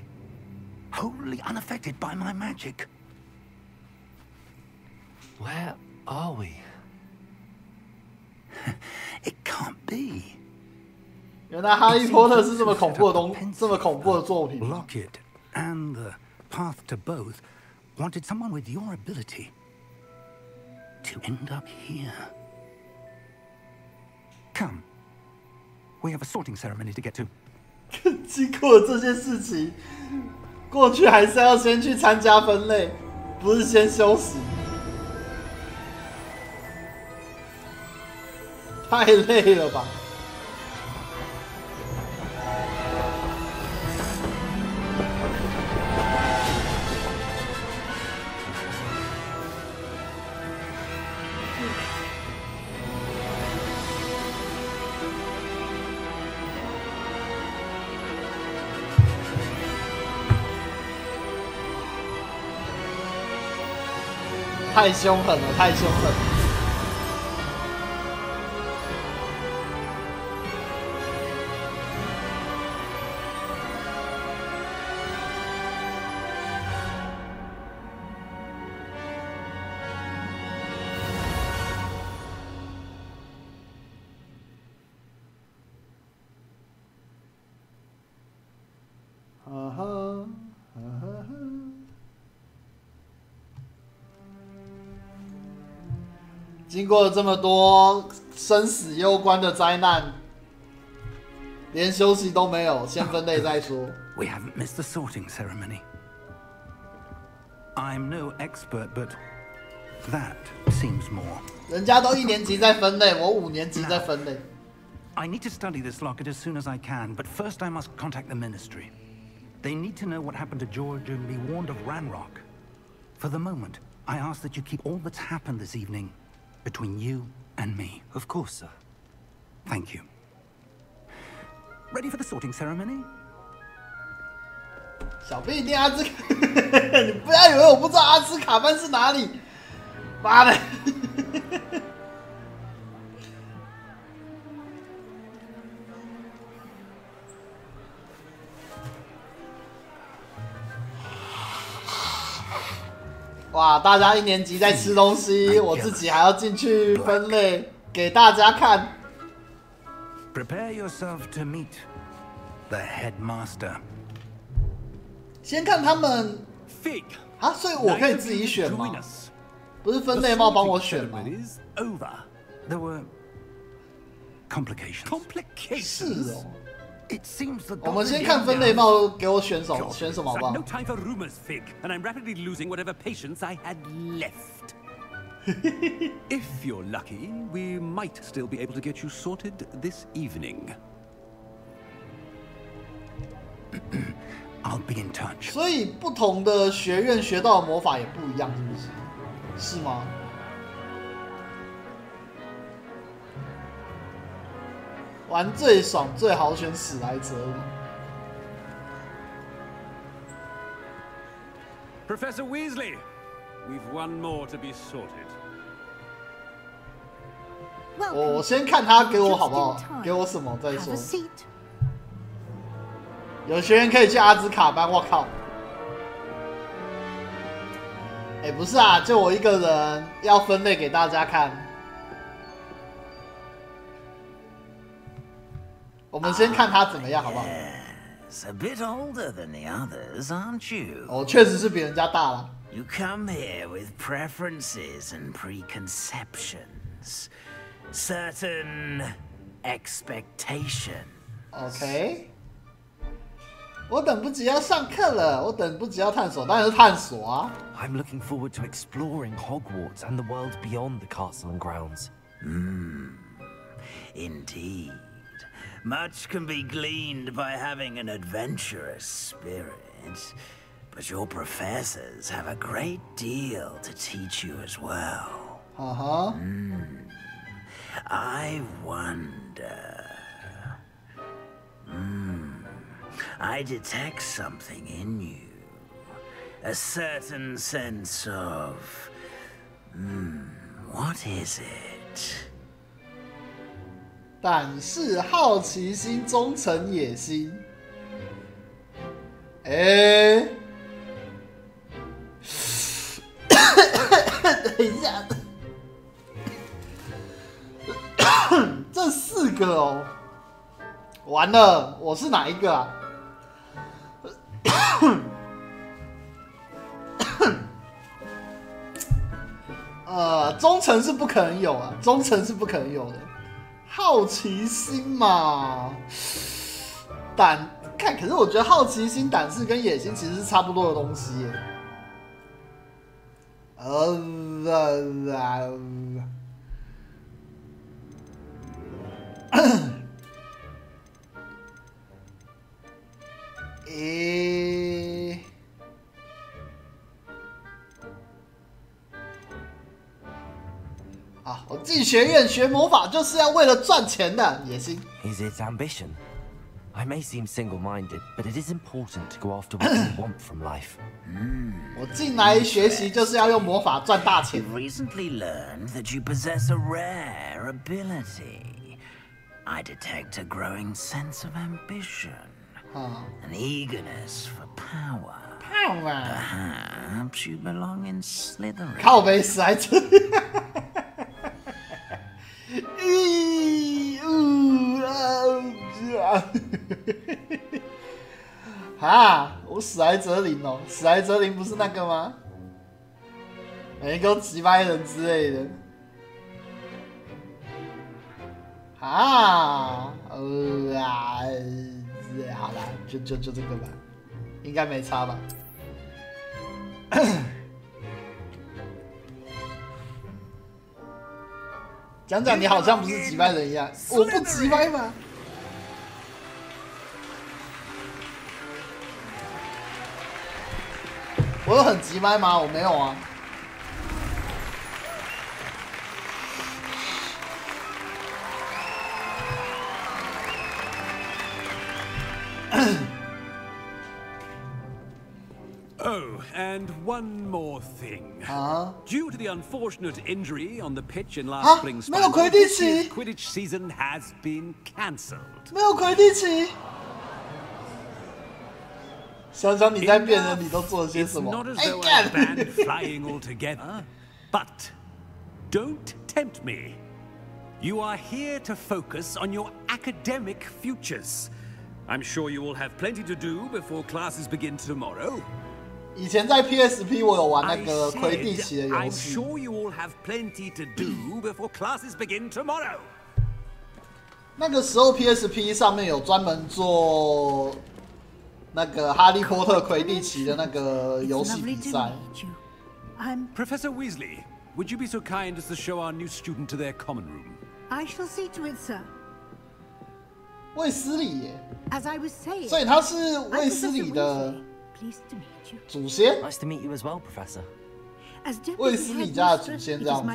Speaker 5: wholly unaffected by my magic.
Speaker 3: Where are we?
Speaker 5: It can't be.
Speaker 1: 原来哈利波特是这么恐怖的这么恐怖的作品。
Speaker 5: Locket and the path to both wanted someone with your ability to end up here. Come, we have a sorting ceremony to get to.
Speaker 1: 经过这件事情，过去还是要先去参加分类，不是先休息。太累了吧！太凶狠了，太凶狠了！经过了这么多生死攸关的灾难，连休息都没有，先分类再说。
Speaker 5: We haven't missed the sorting ceremony. I'm no expert, but that seems more.
Speaker 1: 人家都1年级在分类，我5年级在分类。
Speaker 5: I need to study this locket as soon as I can, but first I must contact the ministry. They need to know what happened to George and be warned of Ranrock. For the moment, I ask that you keep all that's happened this evening between you and me.
Speaker 3: Of course, sir.
Speaker 5: Thank you. Ready for the sorting ceremony?
Speaker 1: 小贝一定阿兹卡，你不要以为我不知道阿兹卡班是哪里，妈的！哇！大家1年级在吃东西，我自己还要进去分类给大家看。
Speaker 5: Prepare yourself to meet the headmaster.
Speaker 1: 先看他们啊，所以我可以自己选吗？不是分类帽帮我选吗？
Speaker 5: There were complications.
Speaker 1: 是哦。
Speaker 5: It seems that
Speaker 1: 我们先看分类帽给我选什么好不好
Speaker 11: No time for rumors, Fig, and I'm rapidly losing whatever patience I had left. If you're lucky, we might still be able to get you sorted this evening.
Speaker 5: I'll be in touch.
Speaker 1: 所以不同的学院学到的魔法也不一样，是不是？是吗？玩最爽最好选史莱哲林。
Speaker 11: Professor Weasley, we've one more to be sorted.
Speaker 1: 我先看他给我好不好？给我什么再说。有学员可以去阿兹卡班，我靠！哎，不是啊，就我一个人要分类给大家看。我们先看他怎么样，好不好？
Speaker 12: A bit older than the others, aren't you?
Speaker 1: 哦，确实是比人家大了。
Speaker 12: You come here with preferences and preconceptions, certain expectation.
Speaker 1: OK。我等不及要上课了，我等不及要探索，当然是探索啊。
Speaker 3: I'm looking forward to exploring Hogwarts and the world beyond the castle and grounds.
Speaker 12: Indeed. Much can be gleaned by having an adventurous spirit, but your professors have a great deal to teach you as well. I wonder. I detect something in you. A certain sense of... what is it?
Speaker 1: 胆识、好奇心、忠诚、野心。等一下，这4个哦，完了，我是哪一个啊？忠诚是不可能有啊，忠诚是不可能有的。好奇心嘛，看，可是我觉得好奇心、胆识跟野心其实是差不多的东西耶。我进学院学魔法就是要为了赚钱的野心。
Speaker 3: Is it ambition? I may seem single-minded, but it is important to go after what you want from life.
Speaker 1: 我进来学习就是要用魔法赚大钱。
Speaker 12: You've recently learned that you possess a rare ability. I detect a growing sense of ambition, an eagerness for power. Perhaps you belong in Slytherin.
Speaker 1: 靠北死在这里。我史莱哲林哦，史莱哲林不是那个吗？每个几百人之类的。好啦，就这个吧，应该没差吧？讲你好像不是几百人一样，我不几百吗？我有很急掰吗？我没有啊。
Speaker 11: Oh, and one more thing. Due to the unfortunate injury on the pitch in last spring's final, this year's Quidditch season has been cancelled.
Speaker 1: 没有魁地奇。想想你在变人，你都做了些什么？
Speaker 11: banned flying altogether, but don't tempt me. You are here to focus on your academic futures. I'm sure you will have plenty to do before classes begin tomorrow.
Speaker 1: 以前在 PSP 我有玩那个魁地奇的游戏。
Speaker 11: I'm sure you will have plenty to do before classes begin tomorrow.
Speaker 1: 那个时候 PSP 上面有专门做那个哈利波特魁地奇的那个游戏比赛。
Speaker 11: Professor Weasley, would you be so kind as to show our new student to their common room?
Speaker 13: I shall see to it, sir.
Speaker 1: 卫斯理耶。
Speaker 13: As I was saying,
Speaker 1: 所以他是卫斯理的祖先。
Speaker 3: Nice to meet you as well, Professor.
Speaker 1: 卫斯理家的祖先这样子，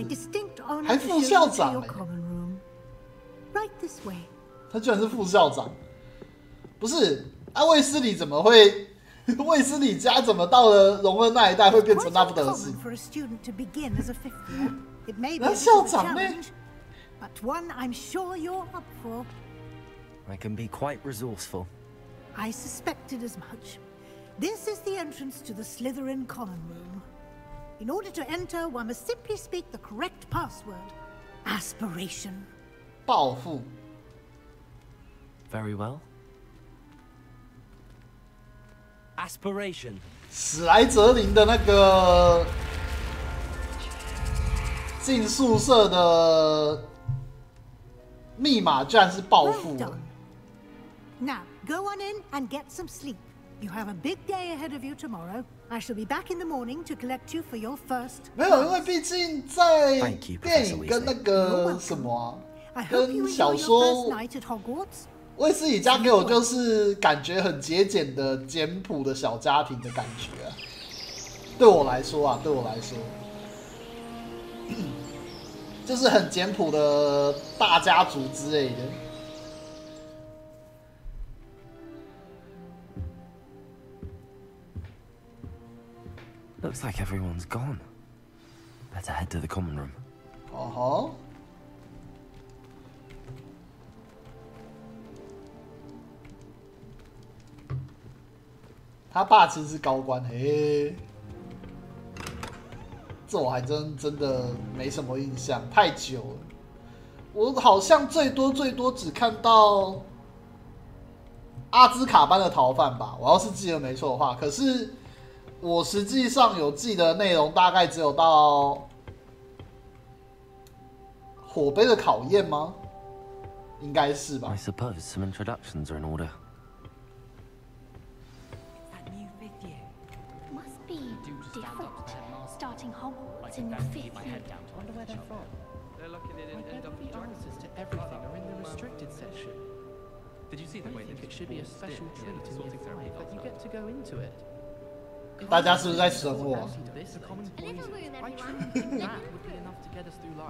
Speaker 1: 还副校长哎。
Speaker 13: Right this way.
Speaker 1: 他居然是副校长，不是？卫斯理怎么会？卫斯理家怎么到了荣恩那一代会变成那不得事？那校长呢
Speaker 13: But one I'm sure you're up for.
Speaker 3: I can be quite resourceful.
Speaker 13: I suspected as much. This is the entrance to the Slytherin common room. In order to enter, one must simply speak the correct password. Aspiration.
Speaker 1: 报复。
Speaker 3: Very well. Aspiration.
Speaker 1: 史莱哲林的那个进宿舍的密码居然是报复。
Speaker 13: Now, go on in and get some sleep. You have a big day ahead of you tomorrow. I shall be back in the morning to collect you for your first.
Speaker 1: 没有，因为毕竟在电影跟那个什么跟小说，卫斯理家给我就是感觉很节俭的简朴的小家庭的感觉啊。对我来说啊，对我来说，就是很简朴的大家族之类的。
Speaker 3: Looks like everyone's gone. Better head to the common room.
Speaker 1: 哦吼。他爸其实是高官，嘿。这我还真的没什么印象，太久了。我好像最多只看到阿兹卡班的逃犯吧，我要是记得没错的话。可是我实际上有记得内容，大概只有到火杯的考验吗？应该是吧。
Speaker 3: I suppose some introductions are in order.
Speaker 14: Must be different. Starting Hogwarts in your 5th year.
Speaker 15: Wonder where they're from. They're looking at the answers to everything are in the restricted section. Did you see the way that it should be a special treat in year 5, but you get to go into it.
Speaker 1: 大家是不是在损我？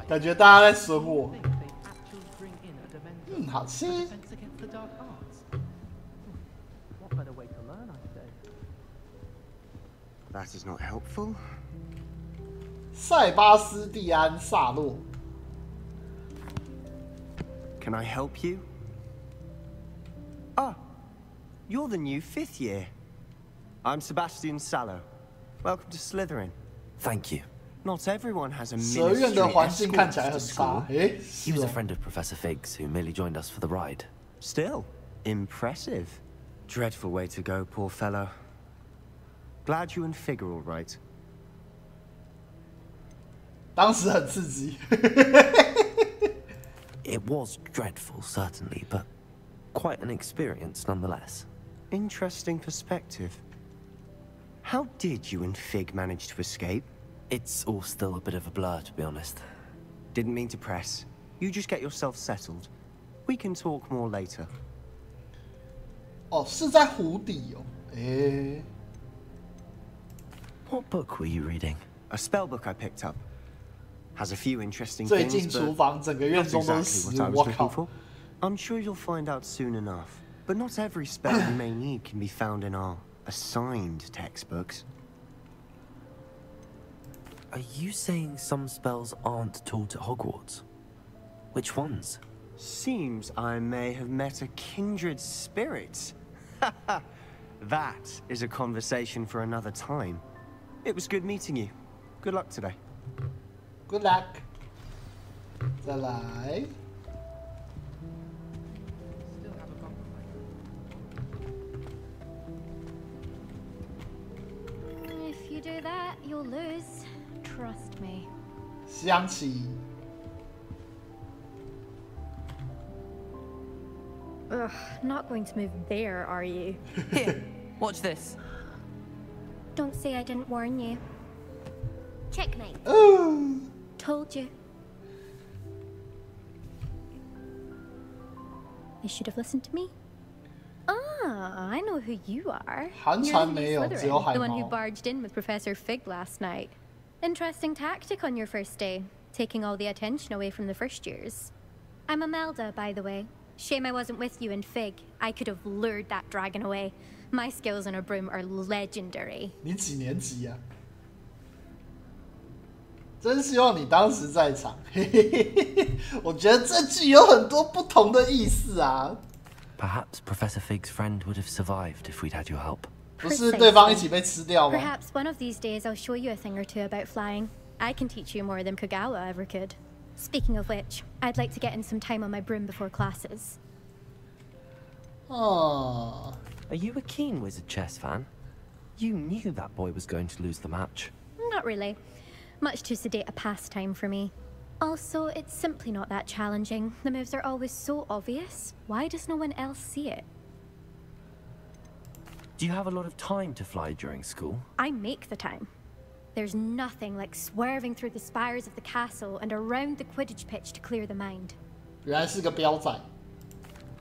Speaker 1: 感觉大家在损我。好吃。
Speaker 16: That is not helpful.
Speaker 1: 塞巴斯蒂安·萨洛。
Speaker 16: Can I help you? Ah, you're the new 5th year. I'm Sebastian Sallow. Welcome to Slytherin.
Speaker 3: Thank you.
Speaker 16: Not everyone has a
Speaker 1: 蛇院的环境看起来
Speaker 16: ministry
Speaker 1: 很
Speaker 16: escort
Speaker 1: 差。
Speaker 16: to school.
Speaker 1: 诶，
Speaker 3: He was a friend of Professor Fig's who merely joined us for the ride.
Speaker 16: Still, impressive. Dreadful way to go, poor fellow. Glad you and Fig are all right.
Speaker 1: 当时很刺激。
Speaker 3: It was dreadful, certainly, but quite an experience nonetheless.
Speaker 16: Interesting perspective. How did you and Fig manage to escape?
Speaker 3: It's all still a bit of a blur, to be honest.
Speaker 16: Didn't mean to press. You just get yourself settled. We can talk more later.
Speaker 1: 哦，是在湖底哦。诶。
Speaker 3: What book were you reading?
Speaker 16: A spell book I picked up. Has a few interesting
Speaker 1: 最
Speaker 16: things,
Speaker 1: 近厨
Speaker 16: but
Speaker 1: 房整个院
Speaker 16: not
Speaker 1: 中都是
Speaker 16: exactly
Speaker 1: 食
Speaker 16: what I
Speaker 1: 物，
Speaker 16: was
Speaker 1: 我
Speaker 16: looking
Speaker 1: 靠！
Speaker 16: for. I'm sure you'll find out soon enough. But not every spell you may need can be found in our assigned textbooks.
Speaker 3: Are you saying some spells aren't taught at Hogwarts? Which ones?
Speaker 16: Seems I may have met a kindred spirit. That is a conversation for another time. It was good meeting you. Good luck today.
Speaker 1: Good luck. 再来。
Speaker 14: If you do that, you'll lose. Trust me.
Speaker 1: 香琪。
Speaker 17: Ugh, not going to move there, are you?
Speaker 15: Here, watch this.
Speaker 14: Don't say I didn't warn you. Checkmate.
Speaker 1: Ooh.
Speaker 14: Told you. You should have listened to me. Ah, I know who you are. You're the new Slytherin, the one who barged in with Professor Fig last night. Interesting tactic on your first day, taking all the attention away from the first years. I'm Imelda, by the way. Shame I wasn't with you and Fig. I could have lured that dragon away. My skills on a broom are legendary.
Speaker 1: 你几年级啊？真希望你当时在场。嘿嘿嘿嘿，我觉得这句有很多不同的意思啊。
Speaker 3: Perhaps Professor Fig's friend would have survived if we'd had your help.
Speaker 1: 不是对方一起被吃掉吗？
Speaker 14: Perhaps one of these days I'll show you a thing or two about flying. I can teach you more than Kagawa ever could. Speaking of which, I'd like to get in some time on my broom before classes.
Speaker 1: Oh.
Speaker 3: Are you a keen Wizard chess fan? You knew that boy was going to lose the match.
Speaker 14: Not really. Much too sedate a pastime for me. Also, it's simply not that challenging. The moves are always so obvious. Why does no one else see it?
Speaker 3: Do you have a lot of time to fly during school?
Speaker 14: I make the time. There's nothing like swerving through the spires of the castle and around the Quidditch pitch to clear the mind.
Speaker 1: 原来是个彪仔。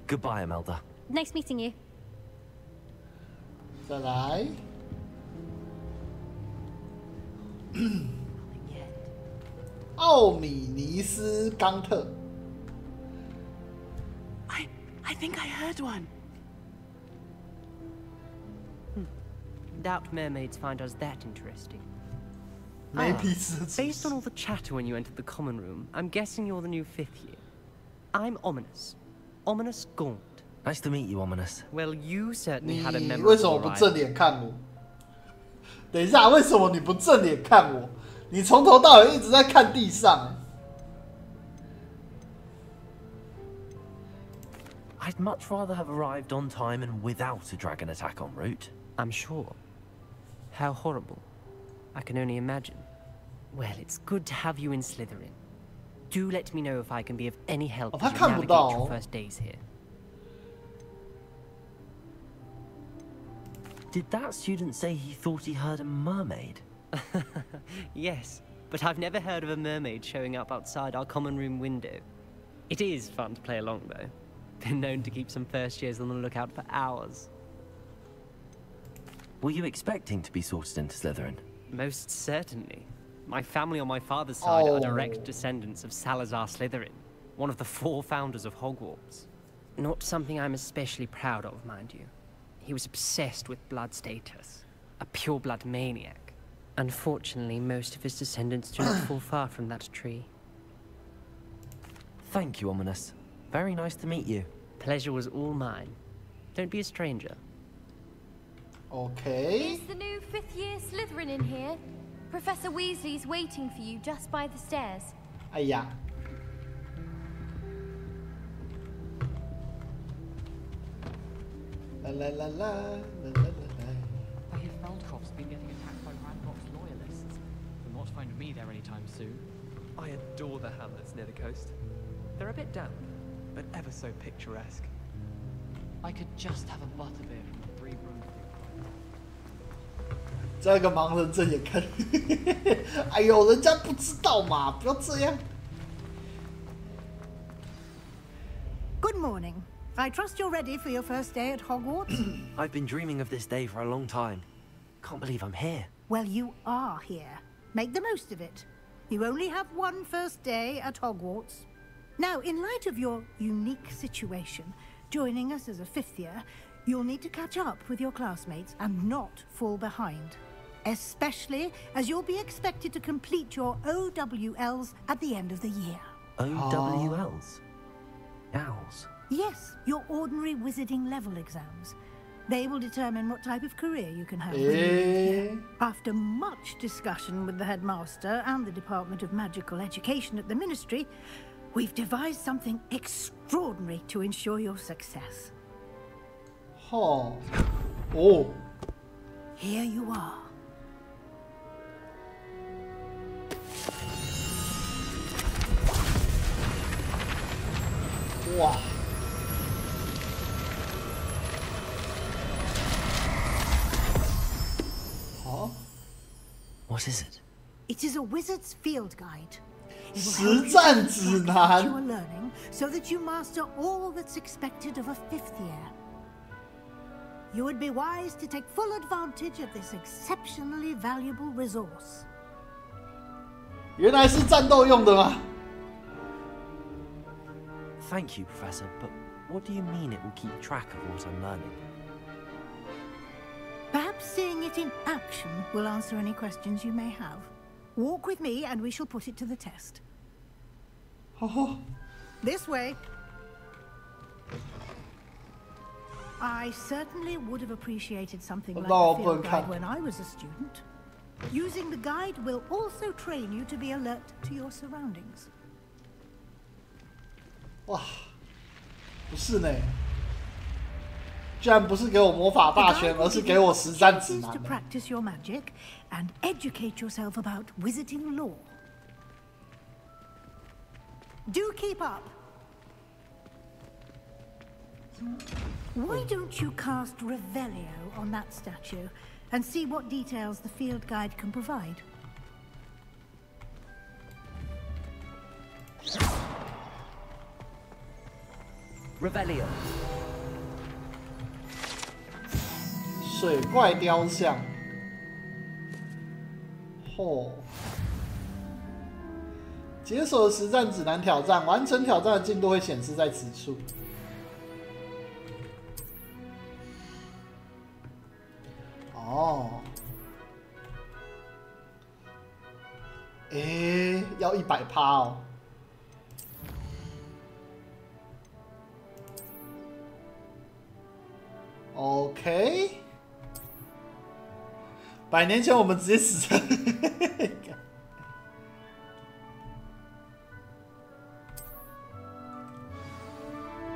Speaker 3: Goodbye, Imelda.
Speaker 14: Nice meeting you.
Speaker 1: 再来。奥米尼斯冈特。
Speaker 15: I think I heard one.
Speaker 18: Doubt mermaids find us that interesting.
Speaker 16: Based on all the chatter when you entered the common room, I'm guessing you're the new 5th year. I'm Ominous. Ominous Gaunt.
Speaker 3: Nice to meet you, Ominous.
Speaker 16: Well, you certainly had a memorable
Speaker 1: 为什么不正脸看我？等一下，为什么你不正脸看我？你从头到尾一直在看地上。
Speaker 3: I'd much rather have arrived on time and without a dragon attack en route.
Speaker 16: I'm sure. How horrible. I can only imagine. Well, it's good to have you in Slytherin. Do let me know if I can be of any help as you navigate your first days here.
Speaker 3: Did that student say he thought he heard a mermaid?
Speaker 16: Yes, but I've never heard of a mermaid showing up outside our common room window. It is fun to play along, though. Been known to keep some first years on the lookout for hours.
Speaker 3: Were you expecting to be sorted into Slytherin?
Speaker 16: Most certainly. My family on my father's side are direct descendants of Salazar Slytherin, one of the 4 founders of Hogwarts. Not something I'm especially proud of, mind you. He was obsessed with blood status, a pure-blood maniac. Unfortunately, most of his descendants do not fall far from that tree.
Speaker 3: Thank you, Ominous. Very nice to meet you.
Speaker 16: Pleasure was all mine. Don't be a stranger.
Speaker 1: Okay.
Speaker 14: Is the new 5th year Slytherin in here? Professor Weasley's waiting for you just by the stairs.
Speaker 1: 哎呀。La la la la la la la.
Speaker 15: I hear Feldcroft's been getting attacked by Ranrock's loyalists. Will not find me there anytime soon. I adore the hamlets near the coast. They're a bit damp, but ever so picturesque. I could just have a butterbeer from the 3 room.
Speaker 1: 这个盲人正眼看，哎呦，人家不知道嘛，不要这样。
Speaker 13: Good morning. I trust you're ready for your first day at Hogwarts.
Speaker 3: I've been dreaming of this day for a long time. Can't believe I'm here.
Speaker 13: Well, you are here. Make the most of it. You only have one first day at Hogwarts. Now, in light of your unique situation, joining us as a 5th year, you'll need to catch up with your classmates and not fall behind. Especially as you'll be expected to complete your OWLs at the end of the year.
Speaker 3: OWLs? Owls?
Speaker 13: Yes, your ordinary wizarding level exams. They will determine what type of career you can have. After much discussion with the headmaster and the Department of Magical Education at the Ministry, we've devised something extraordinary to ensure your success.
Speaker 1: Oh.
Speaker 13: Here you are.
Speaker 1: Wow. Huh?
Speaker 3: What is it?
Speaker 13: It is a wizard's field guide. It will
Speaker 1: 实
Speaker 13: help
Speaker 1: 战
Speaker 13: you
Speaker 1: 指
Speaker 13: to
Speaker 1: 南
Speaker 13: your learning so that you master all that's expected of a 5th year. You would be wise to take full advantage of this exceptionally valuable resource.
Speaker 1: 原来是战斗用的吗？
Speaker 3: Thank you, Professor, but what do you mean it will keep track of what I'm learning?
Speaker 13: Perhaps seeing it in action will answer any questions you may have. Walk with me and we shall put it to the test. This way. I certainly would have appreciated something like a field guide when I was a student. Using the guide will also train you to be alert to your surroundings.
Speaker 1: 哇，不是呢，居然不是给我魔法大全，而是给我实战指南。
Speaker 13: To practice your magic and educate yourself about wizarding lore. Do keep up. Why don't you cast Revelio on that statue and see what details the field guide can provide?
Speaker 16: Revelio.
Speaker 1: 水怪雕像。解锁实战指南挑战，完成挑战的进度会显示在此处。哎，要100%哦。OK， 100年前我们直接死了。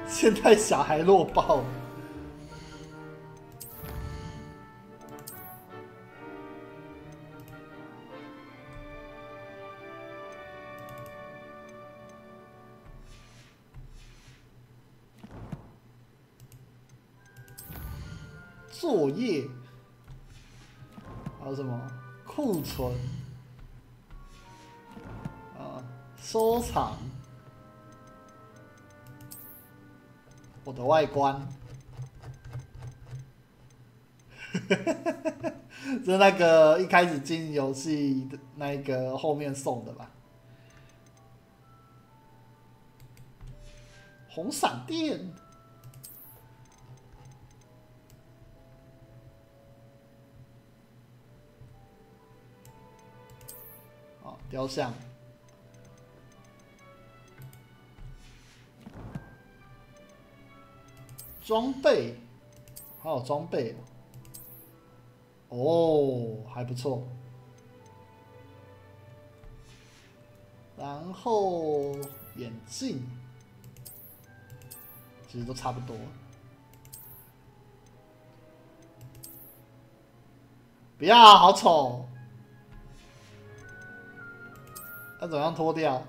Speaker 1: 现在小孩弱爆了。作业，还有什么库存啊？收藏，我的外观，这是那个一开始进游戏的那个后面送的吧？红闪电。雕像，装备，还有装备哦，还不错。然后眼镜，其实都差不多。不要，好丑。要怎么样脱掉？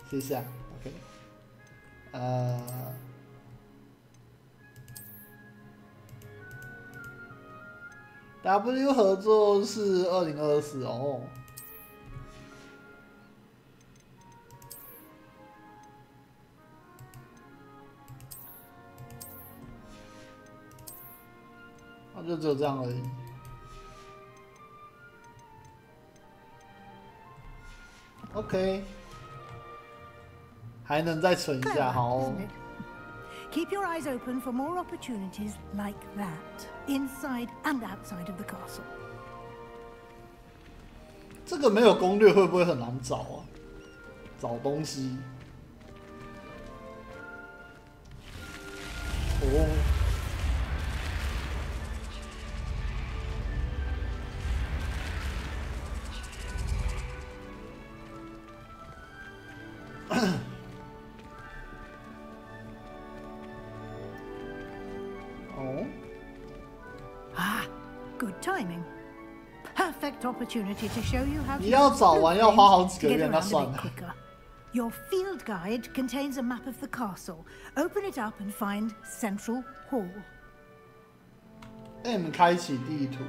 Speaker 1: 试一下 ，OK。W 合作是2024哦。那就只有这样而已。OK， 还能再存一下，好。
Speaker 13: Keep your eyes open for more opportunities like that, inside and outside of the castle.
Speaker 1: 这个没有攻略会不会很难找啊？找东西。哦。
Speaker 13: Good timing. Perfect opportunity to show you how to
Speaker 1: 你要找完要花好几个月，那算了。
Speaker 13: Your field guide contains a map of the castle. Open it up and find Central Hall.
Speaker 1: M 开启地图，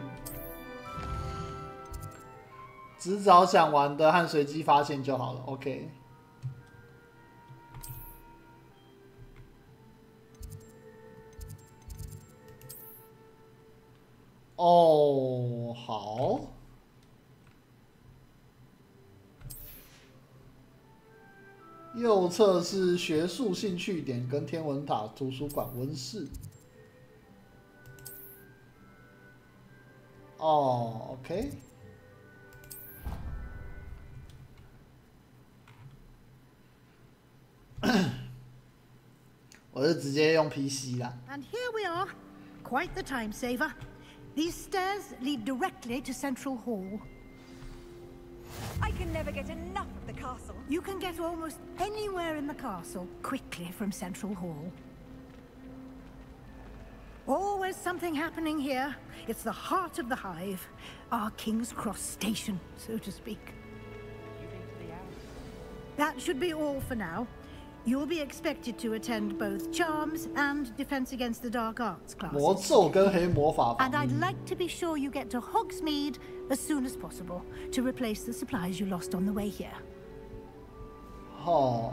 Speaker 1: 只找想玩的和随机发现就好了。OK。哦，好。右侧是学术兴趣点跟天文塔图书馆温室。哦 ，OK。我是直接用 PC 啦。
Speaker 13: And here we are, quite the time saver. These stairs lead directly to Central Hall.
Speaker 18: I can never get enough of the castle.
Speaker 13: You can get almost anywhere in the castle quickly from Central Hall. Always something happening here. It's the heart of the hive, our King's Cross station, so to speak. That should be all for now. You'll be expected to attend both Charms and Defense Against the Dark Arts classes.
Speaker 1: 魔咒跟黑魔法。
Speaker 13: And I'd like to be sure you get to Hogsmeade as soon as possible to replace the supplies you lost on the way here.
Speaker 1: Oh.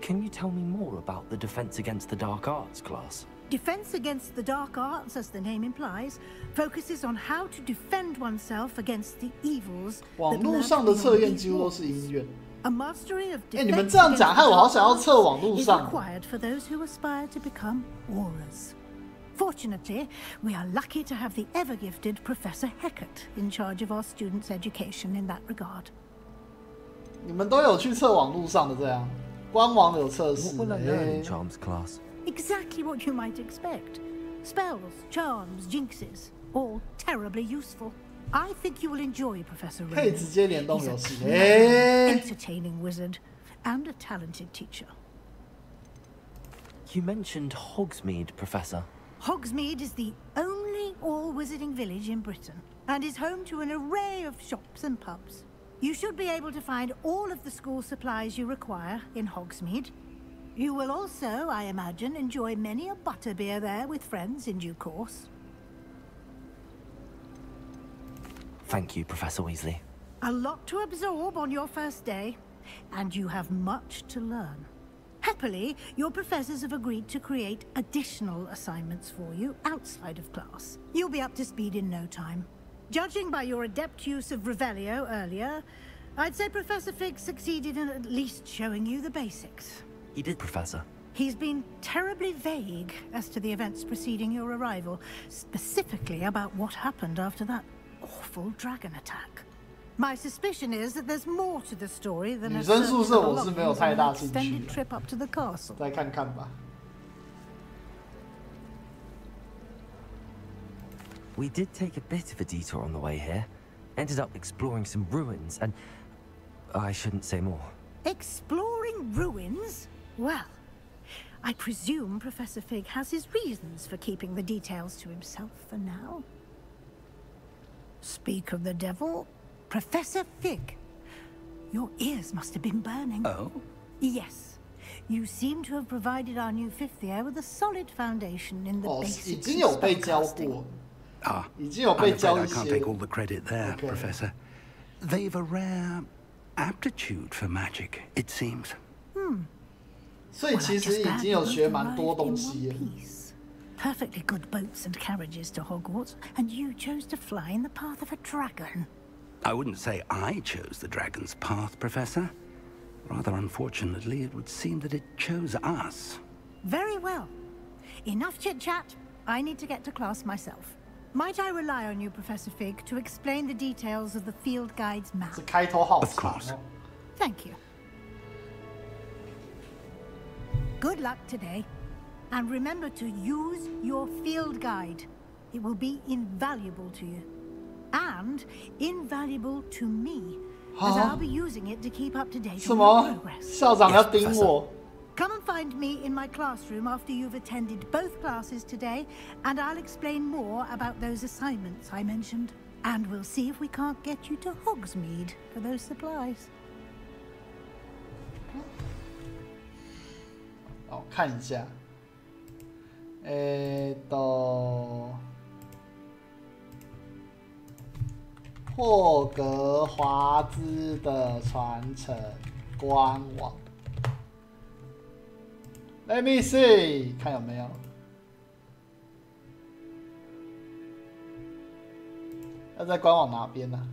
Speaker 3: Can you tell me more about the Defense Against the Dark Arts class?
Speaker 13: Defense Against the Dark Arts, as the name implies, focuses on how to defend oneself against the evils.
Speaker 1: 网络上的测验几乎都是音乐。
Speaker 13: A mastery of
Speaker 1: 你们这样讲，害我好想要测网络上。
Speaker 13: is required for those who aspire to become aurors. Fortunately, we are lucky to have the ever-gifted Professor Heckert in charge of our students' education in that regard.
Speaker 1: 你们都有去测网路上的这样，官网有测试。
Speaker 3: What will I learn in charms class?
Speaker 13: Exactly what you might expect. Spells, charms, jinxes, all terribly useful. I think you will enjoy Professor Raymond.
Speaker 1: 可以直接联动游戏。
Speaker 13: Entertaining wizard and a talented teacher.
Speaker 3: You mentioned Hogsmeade, Professor.
Speaker 13: Hogsmeade is the only all-wizarding village in Britain and is home to an array of shops and pubs. You should be able to find all of the school supplies you require in Hogsmeade. You will also, I imagine, enjoy many a butterbeer there with friends in due course.
Speaker 3: Thank you, Professor Weasley.
Speaker 13: A lot to absorb on your first day, and you have much to learn. Happily, your professors have agreed to create additional assignments for you outside of class. You'll be up to speed in no time. Judging by your adept use of Revelio earlier, I'd say Professor Fig succeeded in at least showing you the basics.
Speaker 3: He did, Professor.
Speaker 13: He's been terribly vague as to the events preceding your arrival, specifically about what happened after that awful dragon attack. My suspicion is that there's more to the story than a extended trip up to the castle.
Speaker 1: 再看看吧。
Speaker 3: We did take a bit of a detour on the way here. Ended up exploring some ruins and... I shouldn't say more.
Speaker 13: Exploring ruins? Well, I presume Professor Fig has his reasons for keeping the details to himself for now. Speak of the devil, Professor Fig. Your ears must have been burning.
Speaker 6: Oh?
Speaker 13: Yes. You seem to have provided our new fifth year with a solid foundation in the basics of spellcasting.
Speaker 6: I'm afraid I can't take all the credit there, Professor. They've a rare aptitude for magic, it seems.
Speaker 1: 所以其实已经有学蛮多东西了。
Speaker 13: Perfectly good boats and carriages to Hogwarts, and you chose to fly in the path of a dragon.
Speaker 6: I wouldn't say I chose the dragon's path, Professor. Rather unfortunately, it would seem that it chose us.
Speaker 13: Very well. Enough chit-chat. I need to get to class myself. Might I rely on you, Professor Fig, to explain the details of the field guide's map?
Speaker 6: Of course.
Speaker 13: Thank you. Good luck today. And remember to use your field guide. It will be invaluable to you. And invaluable to me, as I'll be using it to keep up to date on your progress.
Speaker 1: 校长要盯我。
Speaker 13: Come and find me in my classroom after you've attended both classes today, and I'll explain more about those assignments I mentioned. And we'll see if we can't get you to Hogsmeade for those supplies.
Speaker 1: 哦，看一下。霍格华兹的传承官网 ，Let me see， 看有没有。要在官网哪边呢？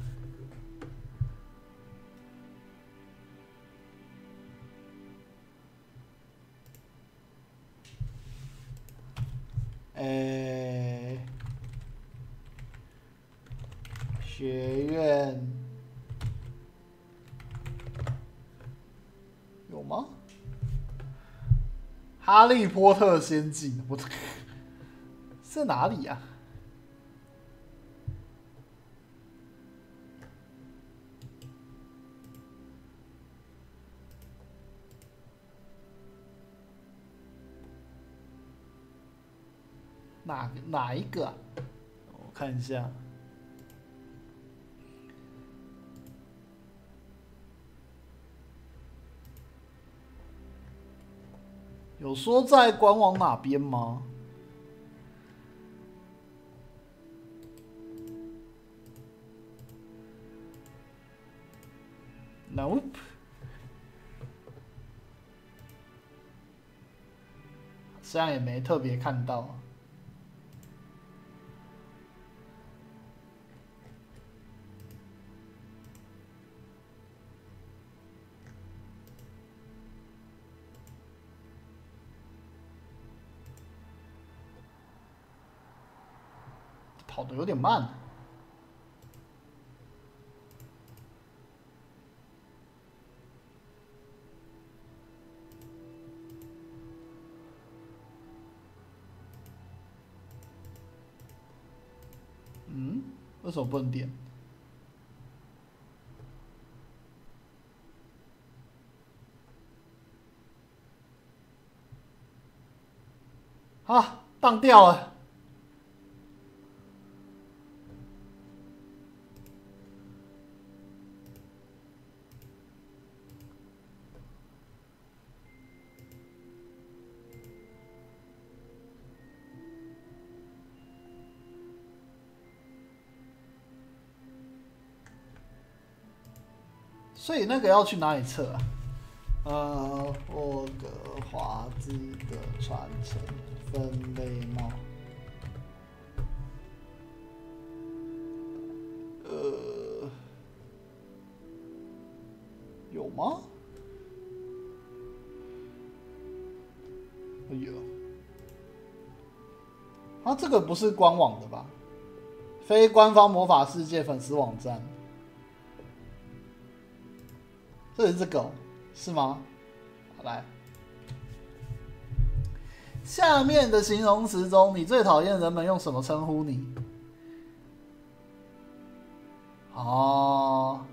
Speaker 1: 学院有吗？哈利波特仙境，我在哪里呀？哪一个啊？我看一下。有说在官网哪边吗？Nope。好像也没特别看到。跑得有点慢。嗯，为什么不能点？啊，当掉了。所以那个要去哪里测啊？霍格华兹的传承分类帽。有吗？有。它这个不是官网的吧？非官方魔法世界粉丝网站。这是这个是吗？好来，下面的形容词中，你最讨厌人们用什么称呼你？哦，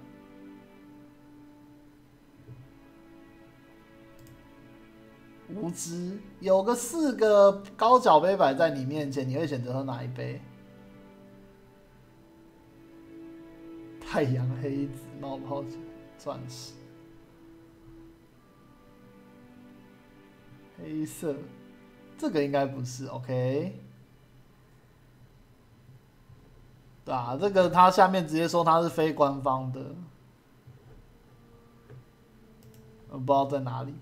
Speaker 1: 无知。有个4个高脚杯摆在你面前，你会选择喝哪一杯？太阳黑子冒泡钻石。黑色，这个应该不是 OK。对啊，这个它下面直接说它是非官方的，我不知道在哪里。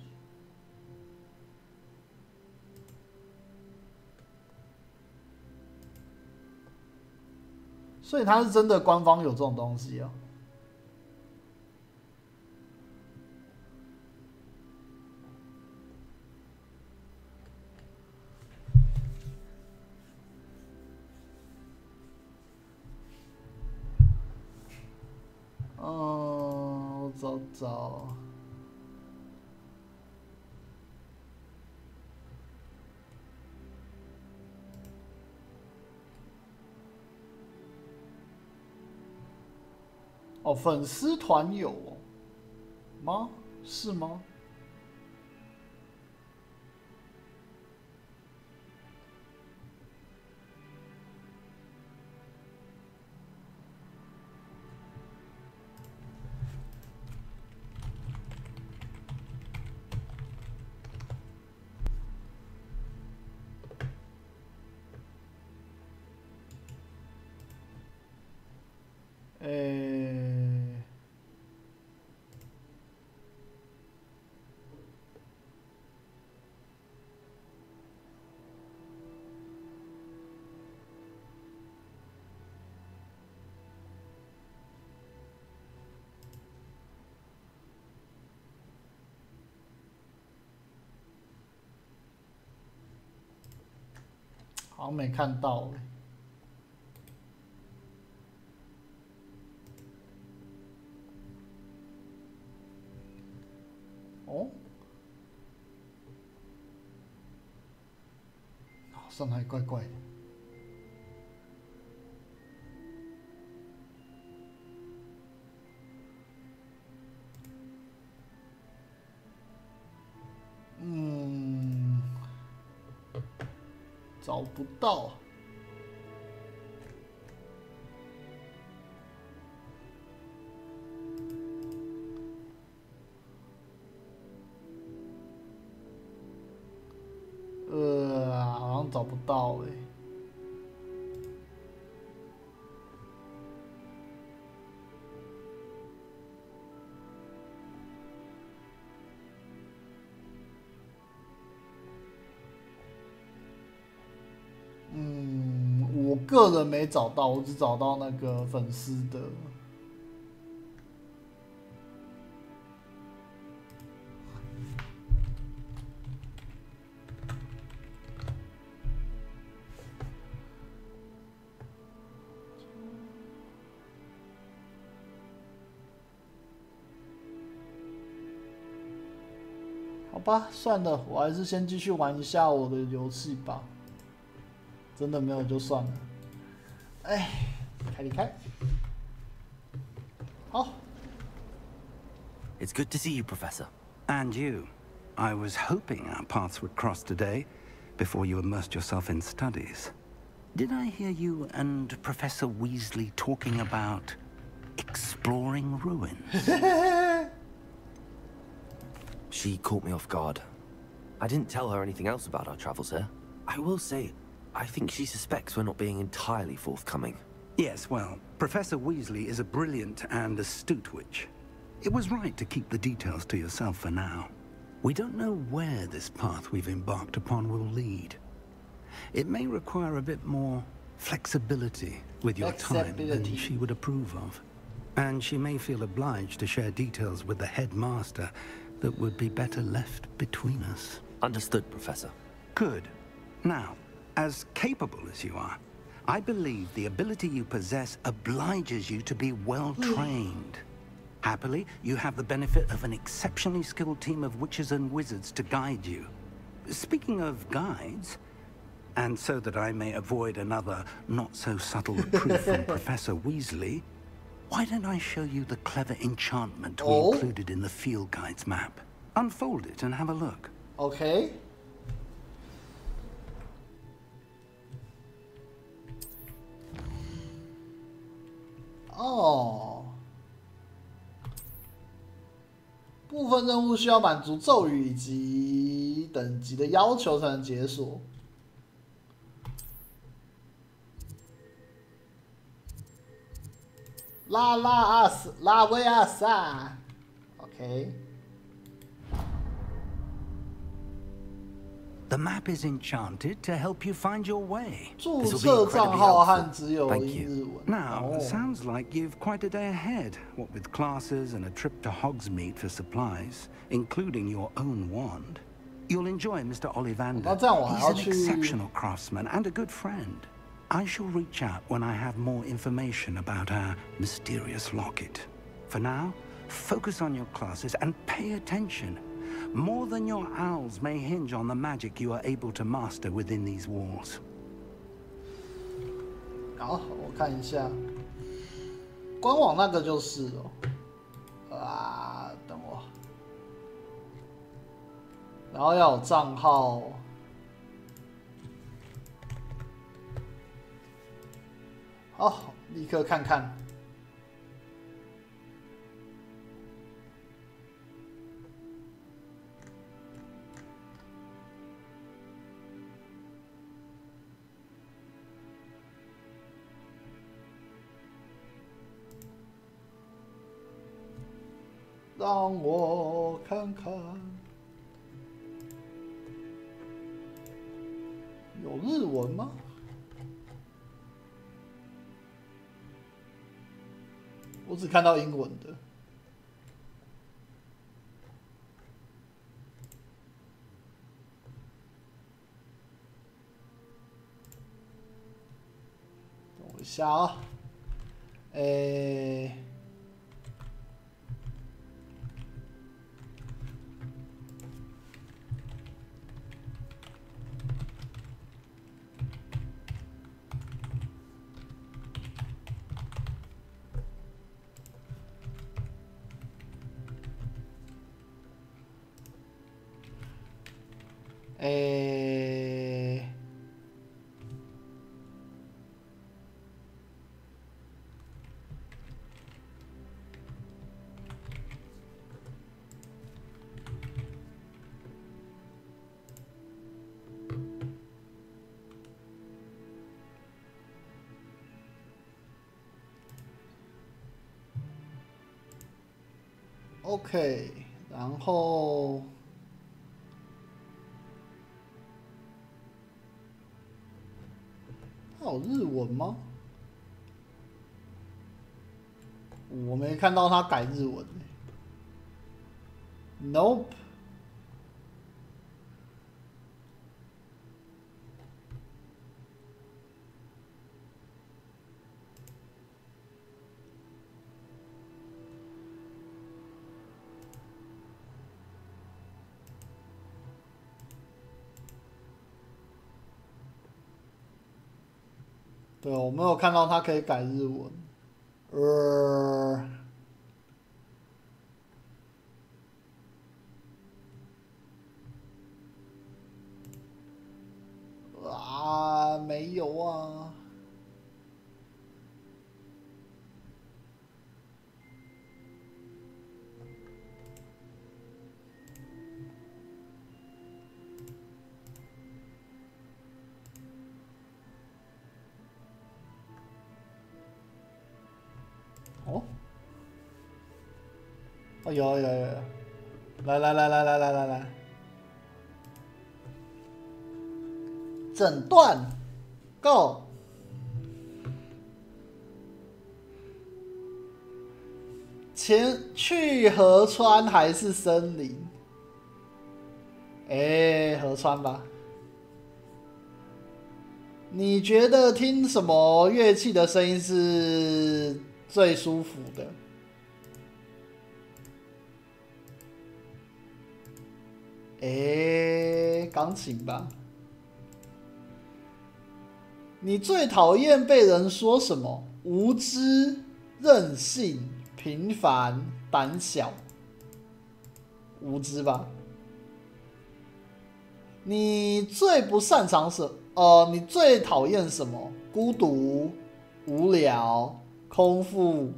Speaker 1: 所以它是真的官方有这种东西啊。我找。哦，粉丝团有吗？是吗？好像没看到欸。哦，好像还怪怪的。找不到。好像找不到欸。我个人没找到，我只找到那个粉丝的。好吧，算了，我还是先继续玩一下我的游戏吧。真的没有就算了。哎，离开。好。
Speaker 3: It's good to see you, Professor.
Speaker 6: And you. I was hoping our paths would cross today, before you immersed yourself in studies. Did I hear you and Professor Weasley talking about exploring ruins?
Speaker 3: She caught me off guard. I didn't tell her anything else about our travels here. I will say, I think she suspects we're not being entirely forthcoming.
Speaker 6: Yes, well, Professor Weasley is a brilliant and astute witch. It was right to keep the details to yourself for now. We don't know where this path we've embarked upon will lead. It may require a bit more flexibility with your time than she would approve of. And she may feel obliged to share details with the headmaster that would be better left between us.
Speaker 3: Understood, Professor.
Speaker 6: Good. Now, as capable as you are, I believe the ability you possess obliges you to be well trained. Happily, you have the benefit of an exceptionally skilled team of witches and wizards to guide you. Speaking of guides, and so that I may avoid another not-so-subtle reproof from Professor Weasley, why don't I show you the clever enchantment we included in the field guide's map? Unfold it and have a look.
Speaker 1: Okay. Oh. 部分任务需要满足咒语以及等级的要求才能解锁。拉维阿萨 ，OK。
Speaker 6: The map is enchanted to help you find your way.
Speaker 1: 注册账号和只有英日文。
Speaker 6: Now, sounds like you've quite a day ahead. What with classes and a trip to Hogsmeade for supplies, including your own wand. You'll enjoy Mr. Ollivander. He's an exceptional craftsman and a good friend. I shall reach out when I have more information about our mysterious locket. For now, focus on your classes and pay attention. More than your owls may hinge on the magic you are able to master within these walls.
Speaker 1: 好，我看一下，官网那个就是哦。啊，等我。然后要有账号。好，立刻看看。 让我看看，有日文吗？我只看到英文的。等我一下啊，OK， 然后它有日文吗？我没看到他改日文。Nope。对，我没有看到它可以改日文。没有啊。哦，有，来，诊断 ，Go。前去河川还是森林？河川吧。你觉得听什么乐器的声音是最舒服的？钢琴吧。你最讨厌被人说什么？无知、任性、平凡、胆小。无知吧。你最不擅长你最讨厌什么？孤独、无聊、空腹、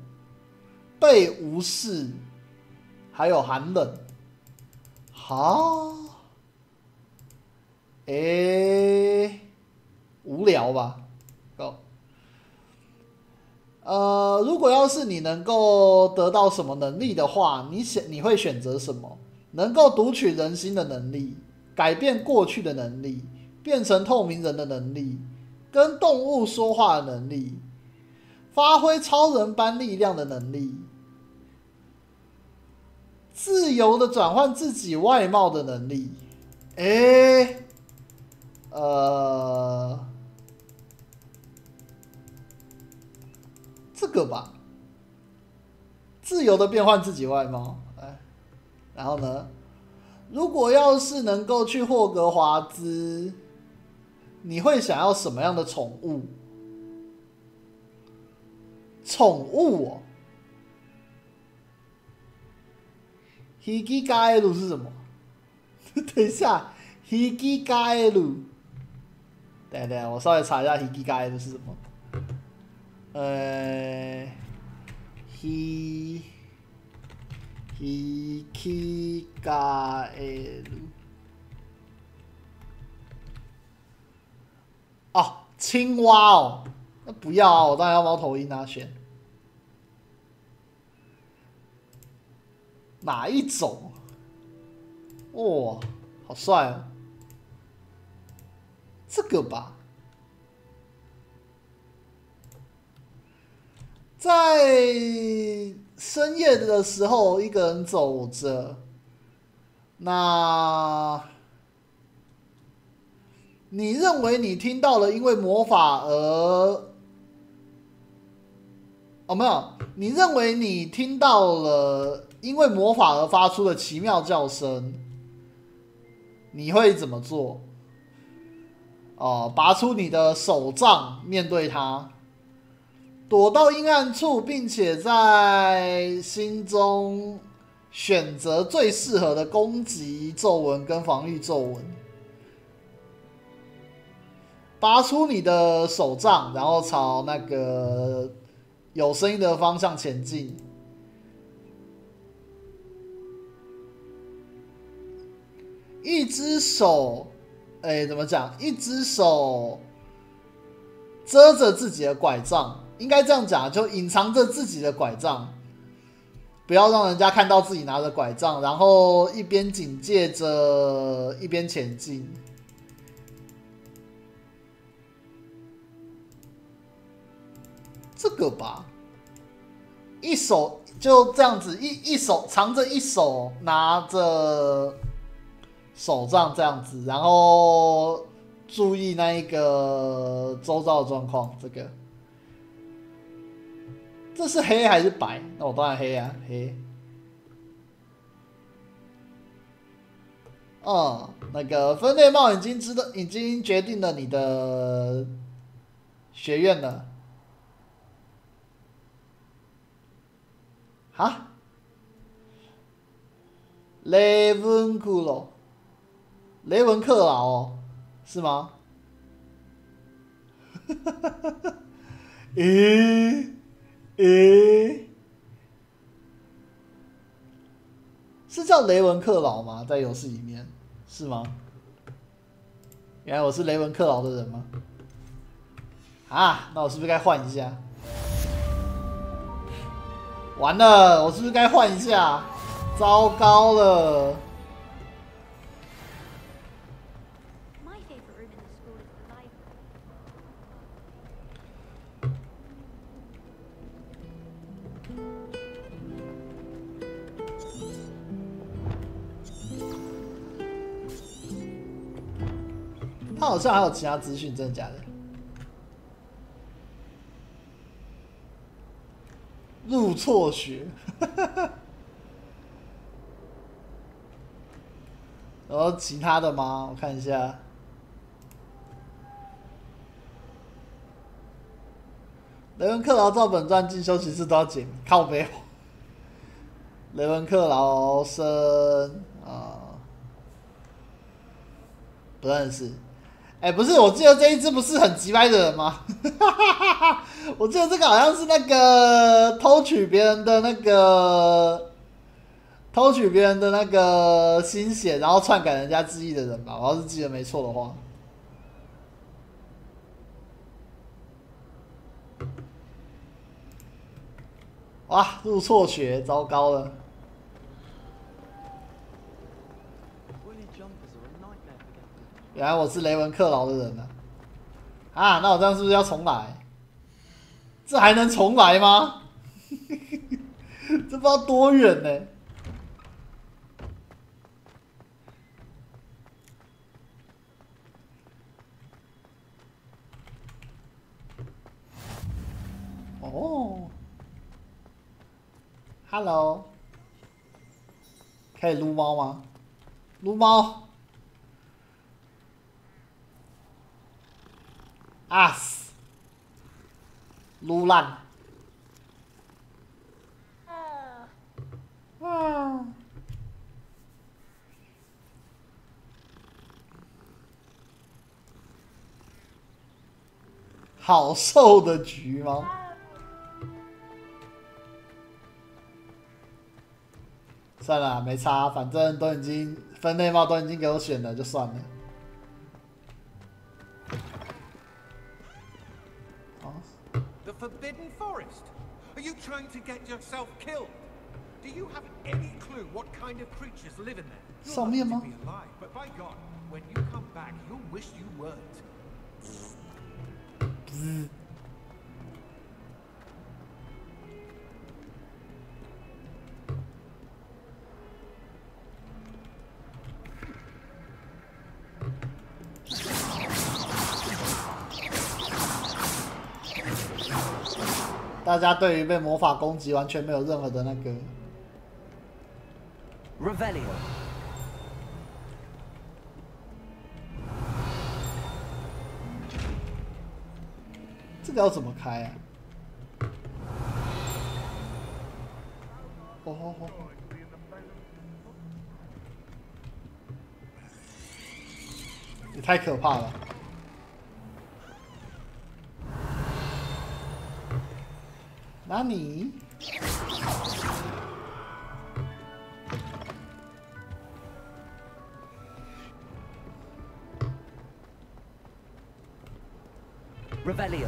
Speaker 1: 被无视，还有寒冷。无聊吧。如果要是你能够得到什么能力的话，你会选择什么？能够读取人心的能力，改变过去的能力，变成透明人的能力，跟动物说话的能力，发挥超人般力量的能力，自由的转换自己外貌的能力。这个吧，自由的变换自己外貌。然后呢，如果要是能够去霍格华兹，你会想要什么样的宠物？宠物哦。Hikigaelu 是什么？等一下 ，Hikigaelu。等，我稍微查一下 Hikigaelu 是什么。Hikigaelu。哦，青蛙哦，那不要啊，我当然要猫头鹰啊，选哪一种？哇，好帅啊！这个吧。在深夜的时候，一个人走着，那你认为你听到了因为魔法而……没有，你认为你听到了因为魔法而发出的奇妙叫声，你会怎么做？拔出你的手杖面对它。躲到阴暗处，并且在心中选择最适合的攻击咒文跟防御咒文。拔出你的手杖，然后朝那个有声音的方向前进。一只手，怎么讲？一只手遮着自己的拐杖。应该这样讲，就隐藏着自己的拐杖，不要让人家看到自己拿着拐杖，然后一边警戒着一边前进。这个吧，一手就这样子，一手藏着，一手拿着手杖这样子，然后注意那一个周遭的状况。这是黑还是白？那我当然黑啊，黑。那个分类帽已经决定了你的学院了。哈？雷文克劳，雷文克劳哦，是吗？是叫雷文克劳吗？在游戏里面是吗？原来我是雷文克劳的人吗？啊，那我是不是该换一下？完了，我是不是该换一下？糟糕了！他好像还有其他资讯，真的假的？入错学，然后其他的吗？我看一下。雷文克劳照本传进修骑士都要解谜，靠背。雷文克劳生不认识。哎，不是，我记得这一只不是很急掰的人吗？我记得这个好像是那个偷取别人的那个心血，然后篡改人家记忆的人吧？我要是记得没错的话。哇，入错学，糟糕了。原来我是雷文克劳的人啊！那我这样是不是要重来？这还能重来吗？这不知道多远呢。哦 ，Hello， 可以撸猫吗？撸猫。啊死！撸烂！好受的局吗？算了，没差，反正都已经分类帽都已经给我选了，就算了。
Speaker 6: Forbidden forest? Are you trying to get yourself killed? Do you have any clue what kind of creatures live in there? You're lucky to be alive, but by God, when you come back, you'll wish you weren't. 大家对于被魔法攻击完全没有任何的那个。
Speaker 3: Revelio。
Speaker 1: 这个要怎么开啊？哦，也太可怕了。哪里？Revelio。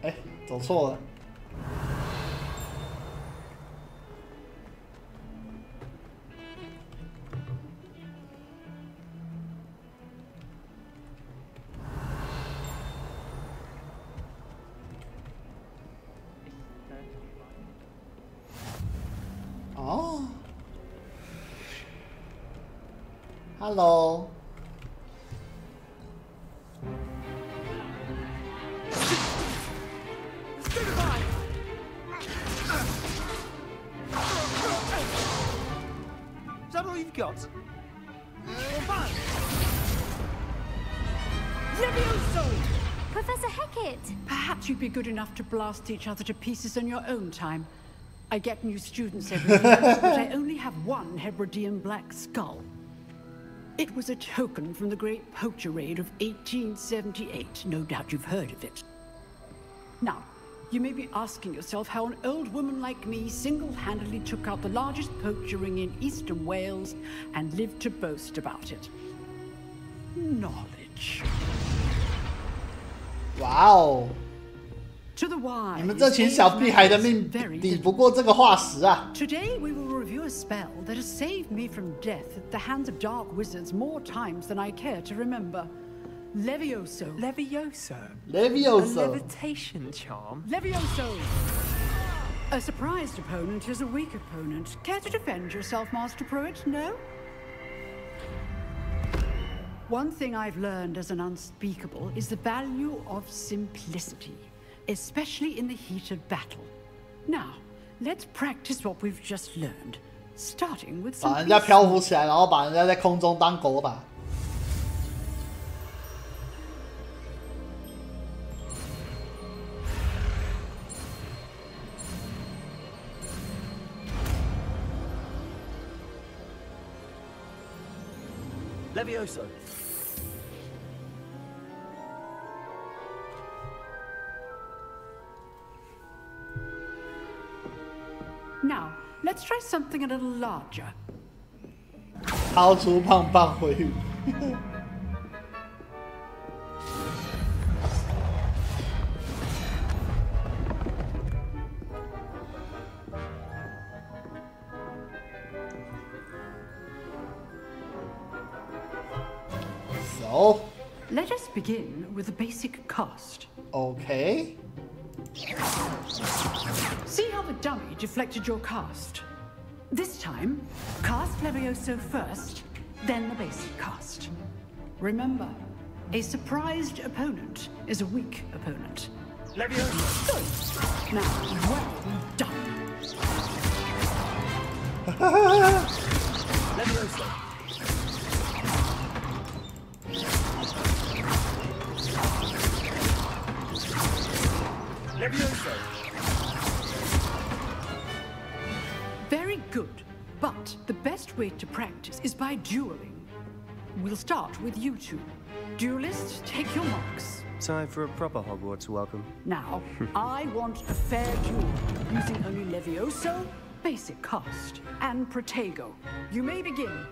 Speaker 1: 哎，走错了。Hello。
Speaker 11: got?
Speaker 19: Levioso!
Speaker 17: Professor Hecat!
Speaker 19: Perhaps you'd be good enough to blast each other to pieces in your own time. I get new students every year, but I only have one Hebridean black skull. It was a token from the Great Poacher Raid of 1878. No doubt you've heard of it. Now, you may be asking yourself how an old woman like me single-handedly took out the largest poacher ring in eastern Wales and lived to boast about it. Knowledge.
Speaker 1: Wow.
Speaker 19: To the wise,
Speaker 1: 你们这群小屁孩的命抵不过这个化石啊！
Speaker 19: Today we will review a spell that has saved me from death at the hands of dark wizards more times than I care to remember. Levioso.
Speaker 15: Levioso?
Speaker 1: Levioso.
Speaker 15: A levitation charm?
Speaker 19: Levioso. A surprised opponent is a weak opponent. Care to defend yourself, Master Pruitt? No? One thing I've learned as an unspeakable is the value of simplicity, especially in the heat of battle. Now, let's practice what we've just learned, starting with some
Speaker 1: 把人家漂浮起来，然后把人家在空中当狗打。
Speaker 3: Levioso.
Speaker 19: Now, let's try something a little larger.
Speaker 1: 掏出胖胖回语。So,
Speaker 19: let us begin with a basic cast.
Speaker 1: Okay.
Speaker 19: See how the dummy deflected your cast? This time, cast Levioso first, then the basic cast. Remember, a surprised opponent is a weak opponent.
Speaker 11: Levioso!
Speaker 19: Good. Now, well done.
Speaker 3: Levioso!
Speaker 11: Levioso!
Speaker 19: Very good, but the best way to practice is by dueling. We'll start with you two. Duelists, take your marks.
Speaker 16: Time for a proper Hogwarts welcome.
Speaker 19: Now, I want a fair duel, using only Levioso, basic cast, and Protego. You may begin.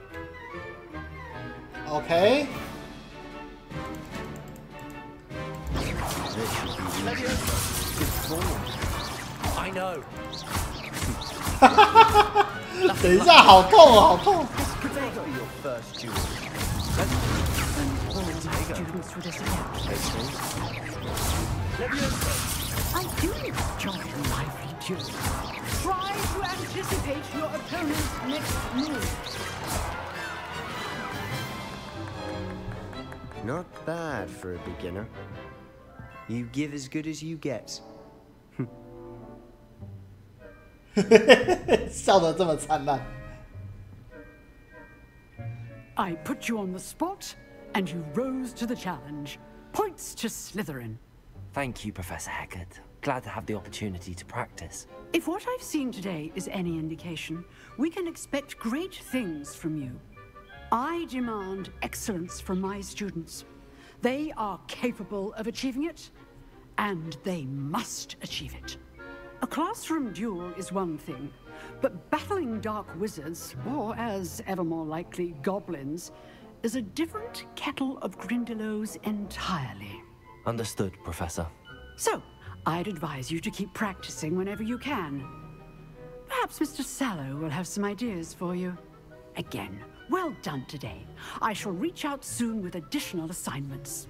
Speaker 1: Okay.
Speaker 3: I know.
Speaker 1: 等一下，好痛哦，好痛！
Speaker 3: Your first duel.
Speaker 19: I do enjoy a lively duel. Try to anticipate your opponent's next move.
Speaker 16: Not bad for a beginner. You give as good as you get.
Speaker 1: 笑得这么灿烂。
Speaker 19: I put you on the spot, and you rose to the challenge. Points to Slytherin.
Speaker 3: Thank you, Professor Hecat. Glad to have the opportunity to practice.
Speaker 19: If what I've seen today is any indication, we can expect great things from you. I demand excellence from my students. They are capable of achieving it, and they must achieve it. A classroom duel is one thing, but battling dark wizards, or as ever more likely, goblins, is a different kettle of Grindylows entirely.
Speaker 3: Understood, Professor.
Speaker 19: So, I'd advise you to keep practicing whenever you can. Perhaps Mr. Sallow will have some ideas for you. Again, well done today. I shall reach out soon with additional assignments.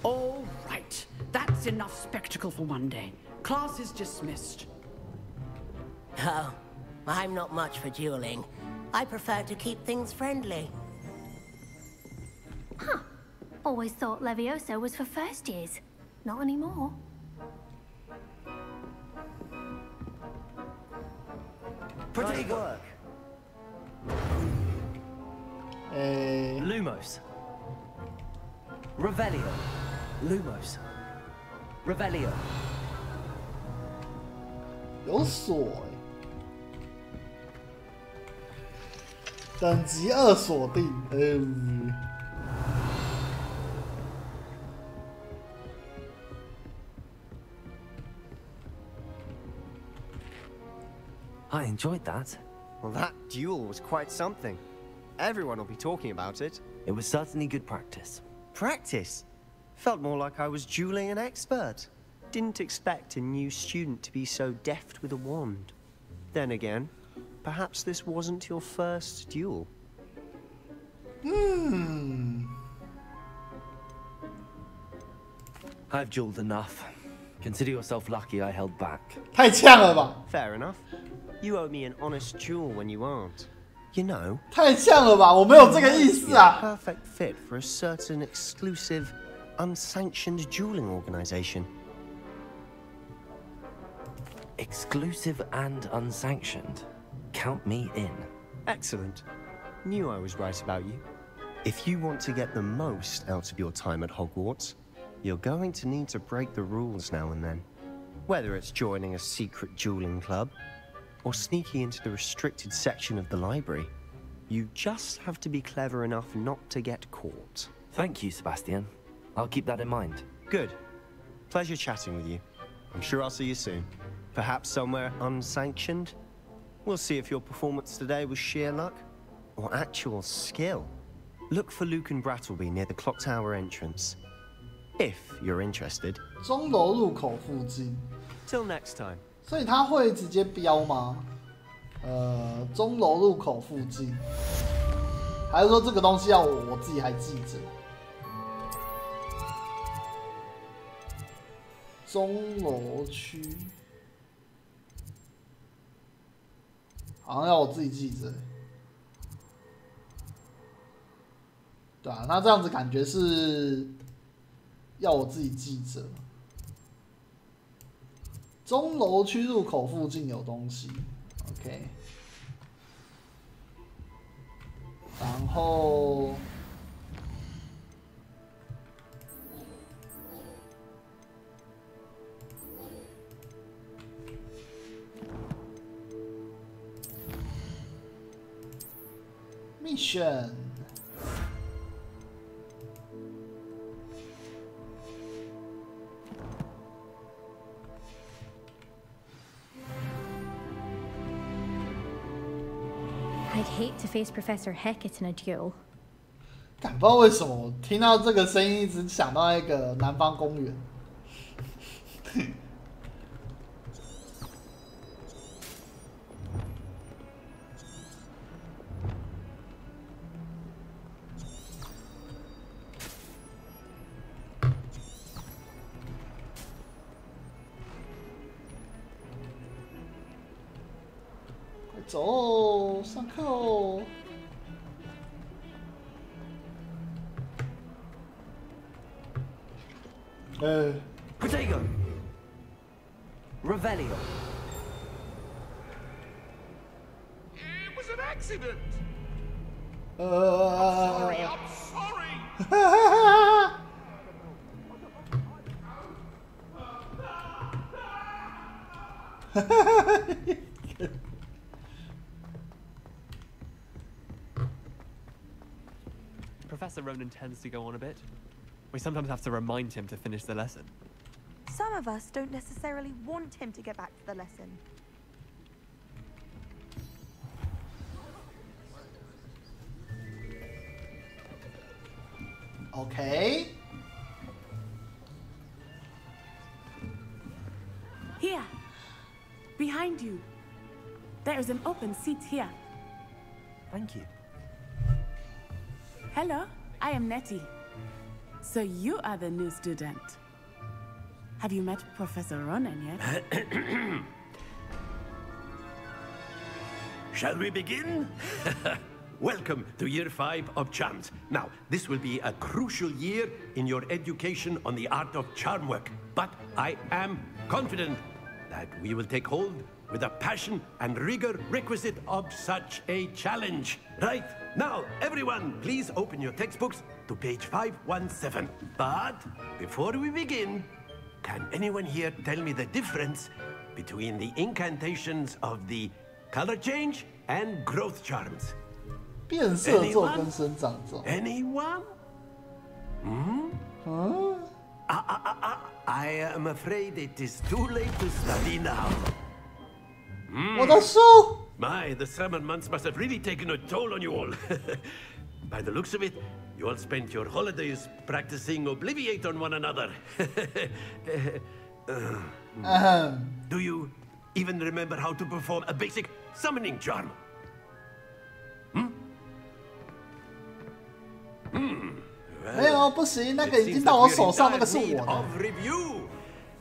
Speaker 19: All right, that's enough spectacle for one day. Class is dismissed.
Speaker 20: Oh, I'm not much for dueling. I prefer to keep things friendly.
Speaker 17: Huh. Always thought Levioso was for first years. Not anymore.
Speaker 3: Pretty work. Lumos. Revelio. Lumos. Revelio.
Speaker 1: 有锁等级2锁定。
Speaker 3: I enjoyed that.
Speaker 16: Well, that duel was quite something. Everyone will be talking about it.
Speaker 3: It was certainly good practice.
Speaker 16: Practice? Felt more like I was dueling an expert. Didn't expect a new student to be so deft with a wand. Then again, perhaps this wasn't your first duel.
Speaker 3: I've dueled enough. Consider yourself lucky I held back.
Speaker 1: 太呛了吧
Speaker 16: Fair enough. You owe me an honest duel when you aren't. You know,
Speaker 1: 太呛了吧我没有这个意思啊
Speaker 16: perfect fit for a certain exclusive, unsanctioned dueling organization.
Speaker 3: Exclusive and unsanctioned. Count me in.
Speaker 16: Excellent. Knew I was right about you. If you want to get the most out of your time at Hogwarts, you're going to need to break the rules now and then. Whether it's joining a secret dueling club, or sneaking into the restricted section of the library, you just have to be clever enough not to get caught.
Speaker 3: Thank you, Sebastian. I'll keep that in mind.
Speaker 16: Good. Pleasure chatting with you. I'm sure I'll see you soon. Perhaps somewhere unsanctioned? We'll see if your performance today was sheer luck, or actual skill. Look for Luke and Brattleby near the clock tower entrance. If you're interested.
Speaker 1: 钟楼入口附近
Speaker 16: Till next time.
Speaker 1: 所以它会直接标吗？钟楼入口附近，还是说这个东西要我自己还记着？钟楼区，好像要我自己记着。对啊，那这样子感觉是要我自己记着。钟楼区入口附近有东西 ，OK。然后mission。
Speaker 14: I'd hate to face Professor Hecat in a duel.
Speaker 1: 不知道为什么我听到这个声音，一直想到那个南方公园。快走，上课哦！
Speaker 3: Protego. Revelio.
Speaker 21: It was an accident. I'm sorry.
Speaker 15: Professor Ronan tends to go on a bit. We sometimes have to remind him to finish the lesson.
Speaker 18: Some of us don't necessarily want him to get back to the lesson.
Speaker 1: Okay.
Speaker 22: Here. Behind you. There is an open seat here.
Speaker 3: Thank you.
Speaker 22: Hello, I am Nettie. So you are the new student. Have you met Professor Ronan yet?
Speaker 9: Shall we begin? Welcome to Year 5 of Charms. Now, this will be a crucial year in your education on the art of charm work. But I am confident that we will take hold with the passion and rigor requisite of such a challenge. Right, now, everyone, please open your textbooks to page 517. But before we begin, can anyone here tell me the difference between the incantations of the color change and growth charms?
Speaker 1: 变色咒跟生长咒。
Speaker 9: Anyone? I am afraid it is too late to study now.
Speaker 1: 我的书。
Speaker 9: My, the summer months must have really taken a toll on you all. By the looks of it, you all spent your holidays practicing Obliviate on one another. Do you even remember how to perform a basic summoning charm? Well,
Speaker 1: 没有，不行，那个已经到我手上，那个是我的。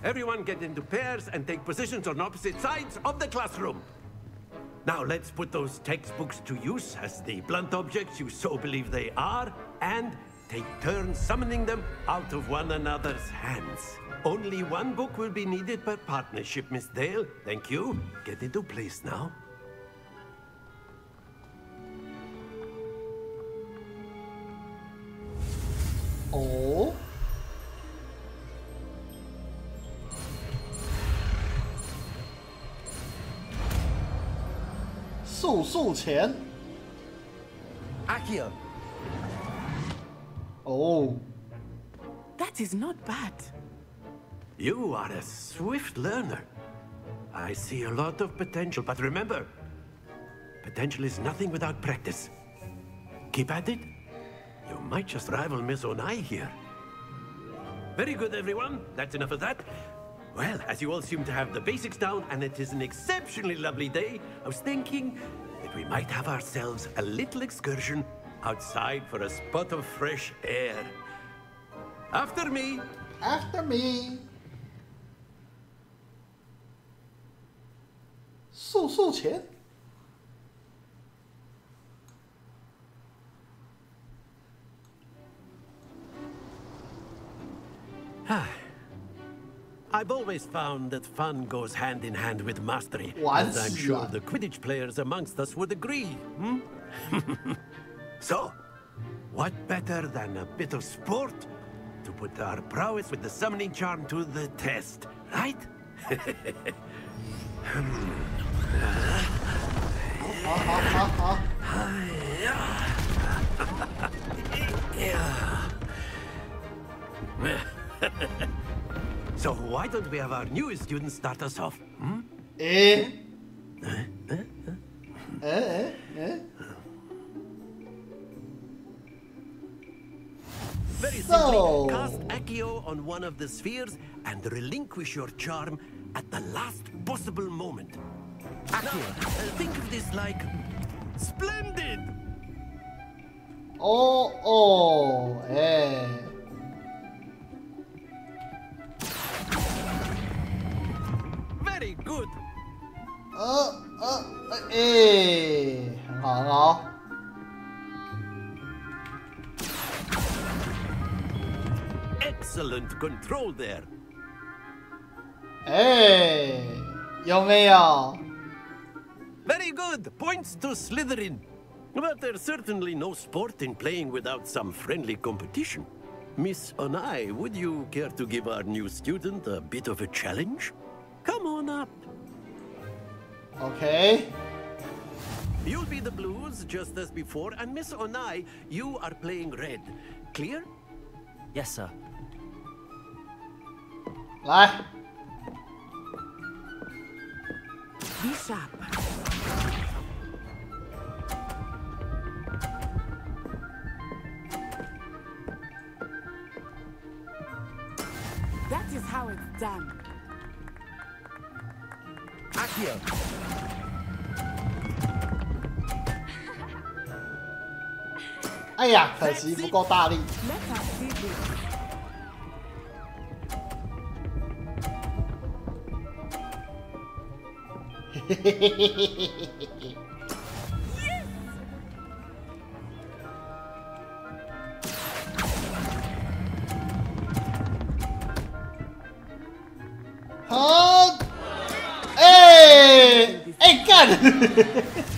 Speaker 9: Everyone get into pairs and take positions on opposite sides of the classroom. Now let's put those textbooks to use as the blunt objects you so believe they are, and take turns summoning them out of one another's hands. Only one book will be needed per partnership, Miss Dale. Thank you. Get into place now.
Speaker 1: Oh. 速速前。
Speaker 9: Akio.
Speaker 1: Oh.
Speaker 22: That is not bad.
Speaker 9: You are a swift learner. I see a lot of potential, but remember, potential is nothing without practice. Keep at it. You might just rival Miss Onai here. Very good, everyone. That's enough of that. Well, as you all seem to have the basics down, and it is an exceptionally lovely day, I was thinking that we might have ourselves a little excursion outside for a spot of fresh air. After me.
Speaker 1: After me. 速速前。
Speaker 9: I've always found that fun goes hand in hand with mastery, as I'm sure the Quidditch players amongst us would agree. So, what better than a bit of sport to put our prowess with the summoning charm to the test, right? So why don't we have our newest student start us off? Very simply, cast Accio on one of the spheres and relinquish your charm at the last possible moment. Accio, think of this like splendid. Very good.
Speaker 1: 很好很好。
Speaker 9: Excellent control there.
Speaker 1: 有没有
Speaker 9: Very good. Points to Slytherin. But there's certainly no sport in playing without some friendly competition. Miss Onai, would you care to give our new student a bit of a challenge? Come on up.
Speaker 1: Okay.
Speaker 9: You'll be the blues just as before, and Miss Onai, you are playing red. Clear?
Speaker 3: Yes, sir.
Speaker 1: 来。
Speaker 22: Be sharp. That is how it's done.
Speaker 9: Accio.
Speaker 1: 哎呀，可惜不够大力。
Speaker 22: Let us see this.
Speaker 1: 哎干！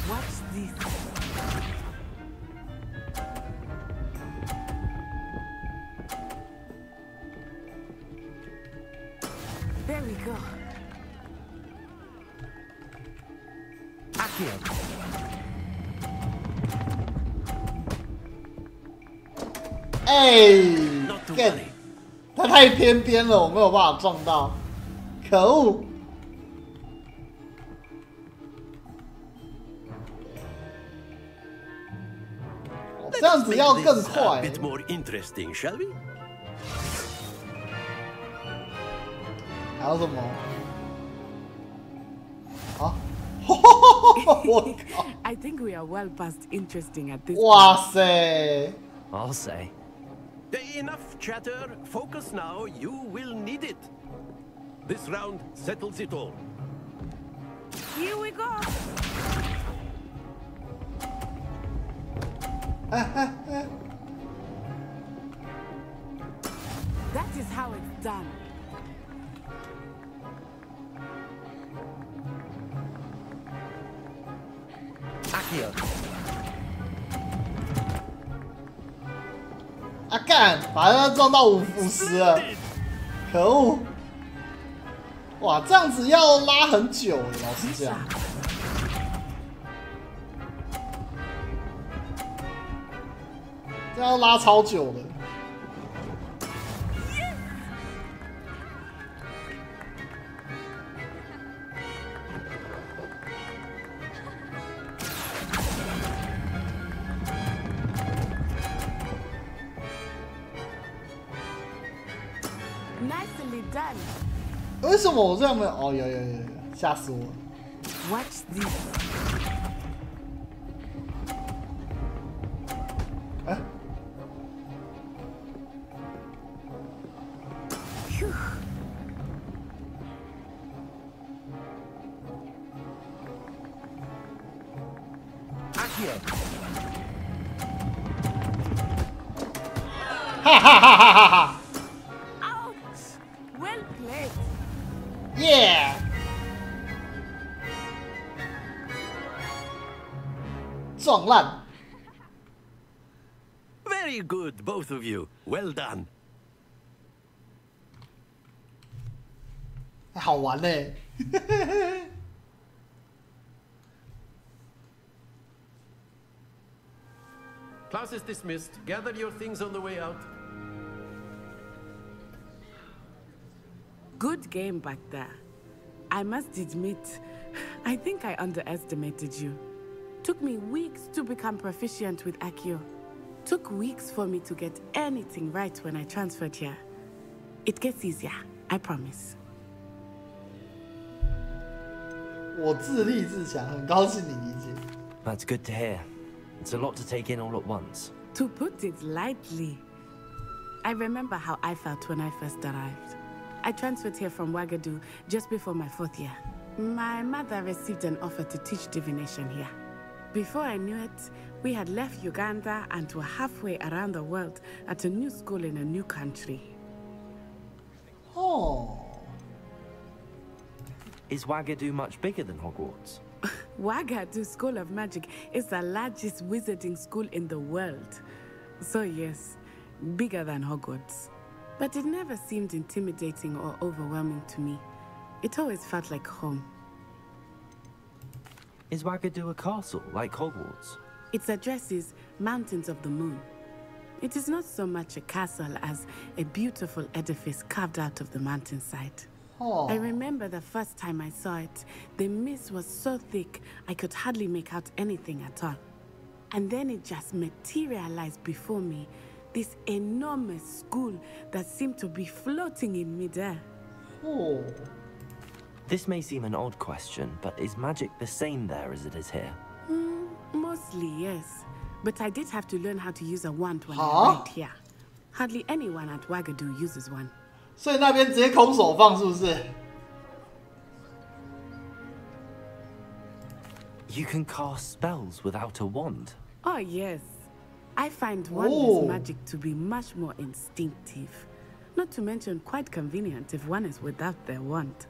Speaker 22: What's this? There we go.
Speaker 3: Accio.
Speaker 1: 哎，干！他太偏边了，我没有办法撞到，可恶！这样子要更快。
Speaker 9: bit more interesting, shall we?
Speaker 1: 还有什么？啊！我靠
Speaker 22: I think we are well past interesting at this.
Speaker 1: 哇塞
Speaker 3: I'll say.
Speaker 9: Enough chatter. Focus now. You will need it. This round settles it all.
Speaker 22: Here we go. That is how it's done.
Speaker 3: Accio.
Speaker 1: 啊干！把他撞到50了，可恶！哇，这样子要拉很久耶，老实讲。这要拉超久的。
Speaker 22: Nicely done.
Speaker 1: 为什么我这样没有？哦，有，吓死我了！
Speaker 22: Watch this.
Speaker 1: 哎。 哈哈哈哈哈哈
Speaker 22: Ouch! Well played.
Speaker 1: Yeah! 撞烂
Speaker 9: Very good, both of you. Well done.
Speaker 1: 好玩嘞！
Speaker 9: Class is dismissed. Gather your things on the way out.
Speaker 22: Good game back there. I must admit, I think I underestimated you. Took me weeks to become proficient with Accio. Took weeks for me to get anything right when I transferred here. It gets easier, I promise.
Speaker 1: 我自立自强，很高兴你理解。
Speaker 3: That's good to hear. It's a lot to take in all at once.
Speaker 22: To put it lightly, I remember how I felt when I first arrived. I transferred here from Ouagadougou just before my 4th year. My mother received an offer to teach divination here. Before I knew it, we had left Uganda and were halfway around the world at a new school in a new country.
Speaker 1: Oh.
Speaker 3: Is Ouagadougou much bigger than Hogwarts?
Speaker 22: Ouagadougou School of Magic is the largest wizarding school in the world. So yes, bigger than Hogwarts. But it never seemed intimidating or overwhelming to me. It always felt like home.
Speaker 3: Is Ouagadougou a castle, like Hogwarts?
Speaker 22: Its address is Mountains of the Moon. It is not so much a castle as a beautiful edifice carved out of the mountainside.
Speaker 1: Oh.
Speaker 22: I remember the first time I saw it, the mist was so thick I could hardly make out anything at all. And then it just materialized before me, this enormous school that seemed to be floating in midair.
Speaker 1: Oh.
Speaker 3: This may seem an odd question, but is magic the same there as it is here?
Speaker 22: Mostly, yes. But I did have to learn how to use a wand when I arrived here. Hardly anyone at Ouagadougou uses one.
Speaker 1: 所以那边直接空手放是不是？
Speaker 3: You can cast spells without a wand.
Speaker 22: Oh, yes. I find wandless magic to be much more instinctive. Not to mention quite convenient if one is without their wand.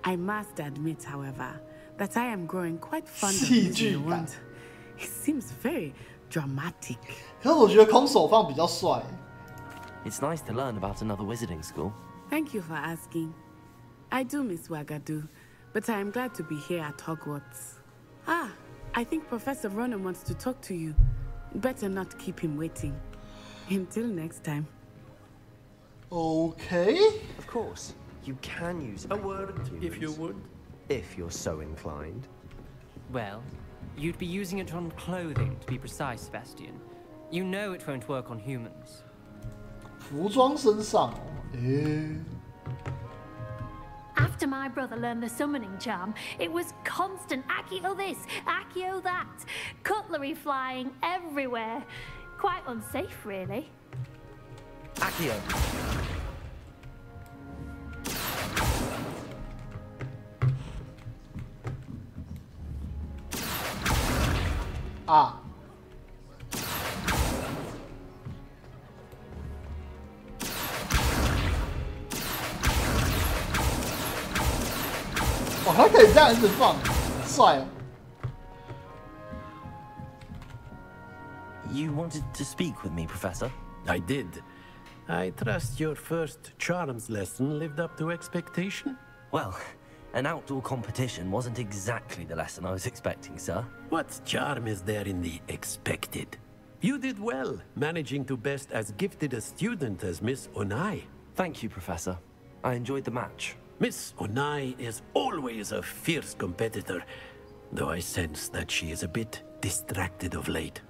Speaker 22: I must admit, however, that I am growing quite fond of using the wand. It seems very dramatic.
Speaker 1: 可是我觉得空手放比较帅。
Speaker 3: It's nice to learn about another wizarding school.
Speaker 22: Thank you for asking. I do miss Wagadu, but I am glad to be here at Hogwarts. Ah, I think Professor Ronan wants to talk to you. Better not keep him waiting. Until next time.
Speaker 1: Okay.
Speaker 2: Of course, you can use a word if you would, if you're so inclined.
Speaker 16: Well, you'd be using it on clothing, to be precise, Sebastian. You know it won't work on humans.
Speaker 1: 服装身上，After
Speaker 17: my brother learned the summoning charm, it was constant Accio this, Accio that, cutlery flying everywhere. Quite unsafe, really.
Speaker 3: Accio.
Speaker 1: Ah. 哦，还可以这样一直放，帅哦。
Speaker 3: You wanted to speak with me, Professor?
Speaker 9: I did. I trust your first charms lesson lived up to expectation?
Speaker 3: Well, an outdoor competition wasn't exactly the lesson I was expecting, sir.
Speaker 9: What charm is there in the expected? You did well, managing to best as gifted a student as Miss Onai.
Speaker 3: Thank you, Professor. I enjoyed the match.
Speaker 9: Miss Onai is always a fierce competitor, though I sense that she is a bit distracted of late.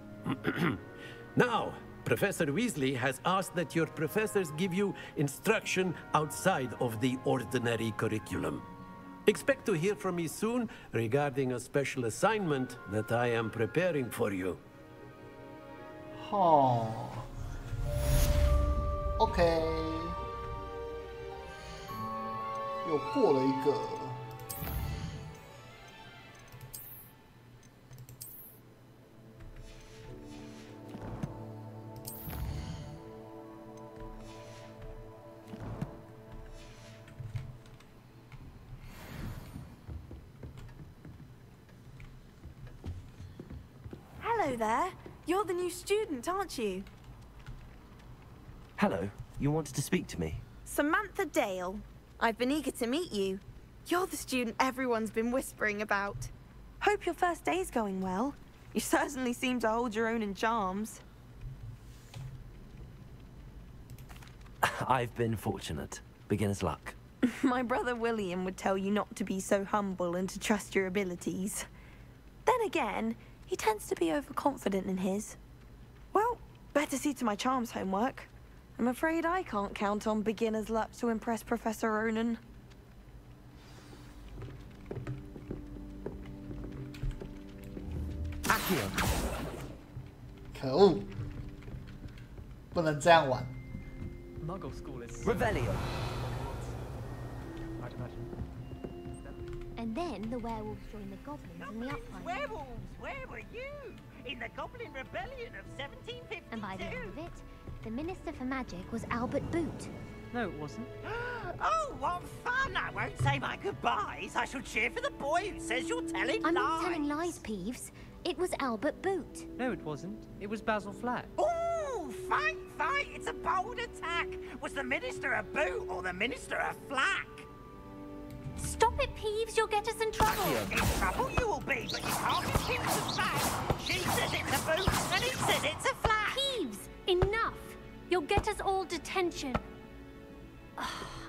Speaker 9: Now, Professor Weasley has asked that your professors give you instruction outside of the ordinary curriculum. Expect to hear from me soon regarding a special assignment that I am preparing for you.
Speaker 1: Oh. Okay. 又过了一个。
Speaker 18: Hello there. You're the new student, aren't you?
Speaker 3: Hello. You wanted to speak to me?
Speaker 18: Samantha Dale. I've been eager to meet you. You're the student everyone's been whispering about. Hope your first day's going well. You certainly seem to hold your own in charms.
Speaker 3: I've been fortunate. Beginner's luck.
Speaker 18: My brother William would tell you not to be so humble and to trust your abilities. Then again, he tends to be overconfident in his. Well, better see to my charms homework. I'm afraid I can't count on beginner's luck to impress Professor Ronan.
Speaker 3: Accio.
Speaker 1: 可恶，不能这样玩。
Speaker 15: Muggle school is
Speaker 3: Revelio.
Speaker 15: I'd imagine.
Speaker 14: And then the werewolves joined the goblins in the uprising.
Speaker 4: Werewolves, where were you? In the Goblin Rebellion of 1752.
Speaker 14: And by the end of it, the Minister for Magic was Albert Boot.
Speaker 16: No, it wasn't.
Speaker 4: Oh, what fun! I won't say my goodbyes. I shall cheer for the boy who says you're telling
Speaker 14: I'm
Speaker 4: lies.
Speaker 14: not telling lies, Peeves. It was Albert Boot.
Speaker 16: No, it wasn't. It was Basil Flack.
Speaker 4: Ooh, fight, fight! It's a bold attack. Was the Minister a boot or the Minister a flack?
Speaker 14: Stop it, Peeves. You'll get us in trouble.
Speaker 4: In trouble you will be, but you can't refuse the fact. She says it's a boot and he says it's a flack.
Speaker 14: Peeves, enough. You'll get us all detention.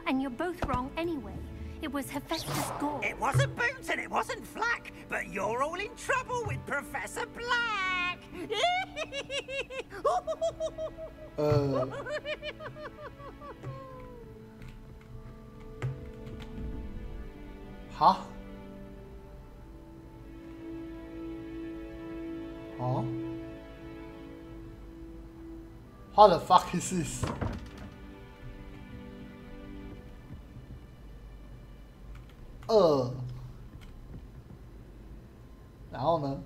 Speaker 14: And you're both wrong anyway. It was Hephaestus Gore.
Speaker 4: It wasn't boot and it wasn't flack, but you're all in trouble with Professor Black.
Speaker 1: Huh? Huh? What the fuck is this? 然后呢？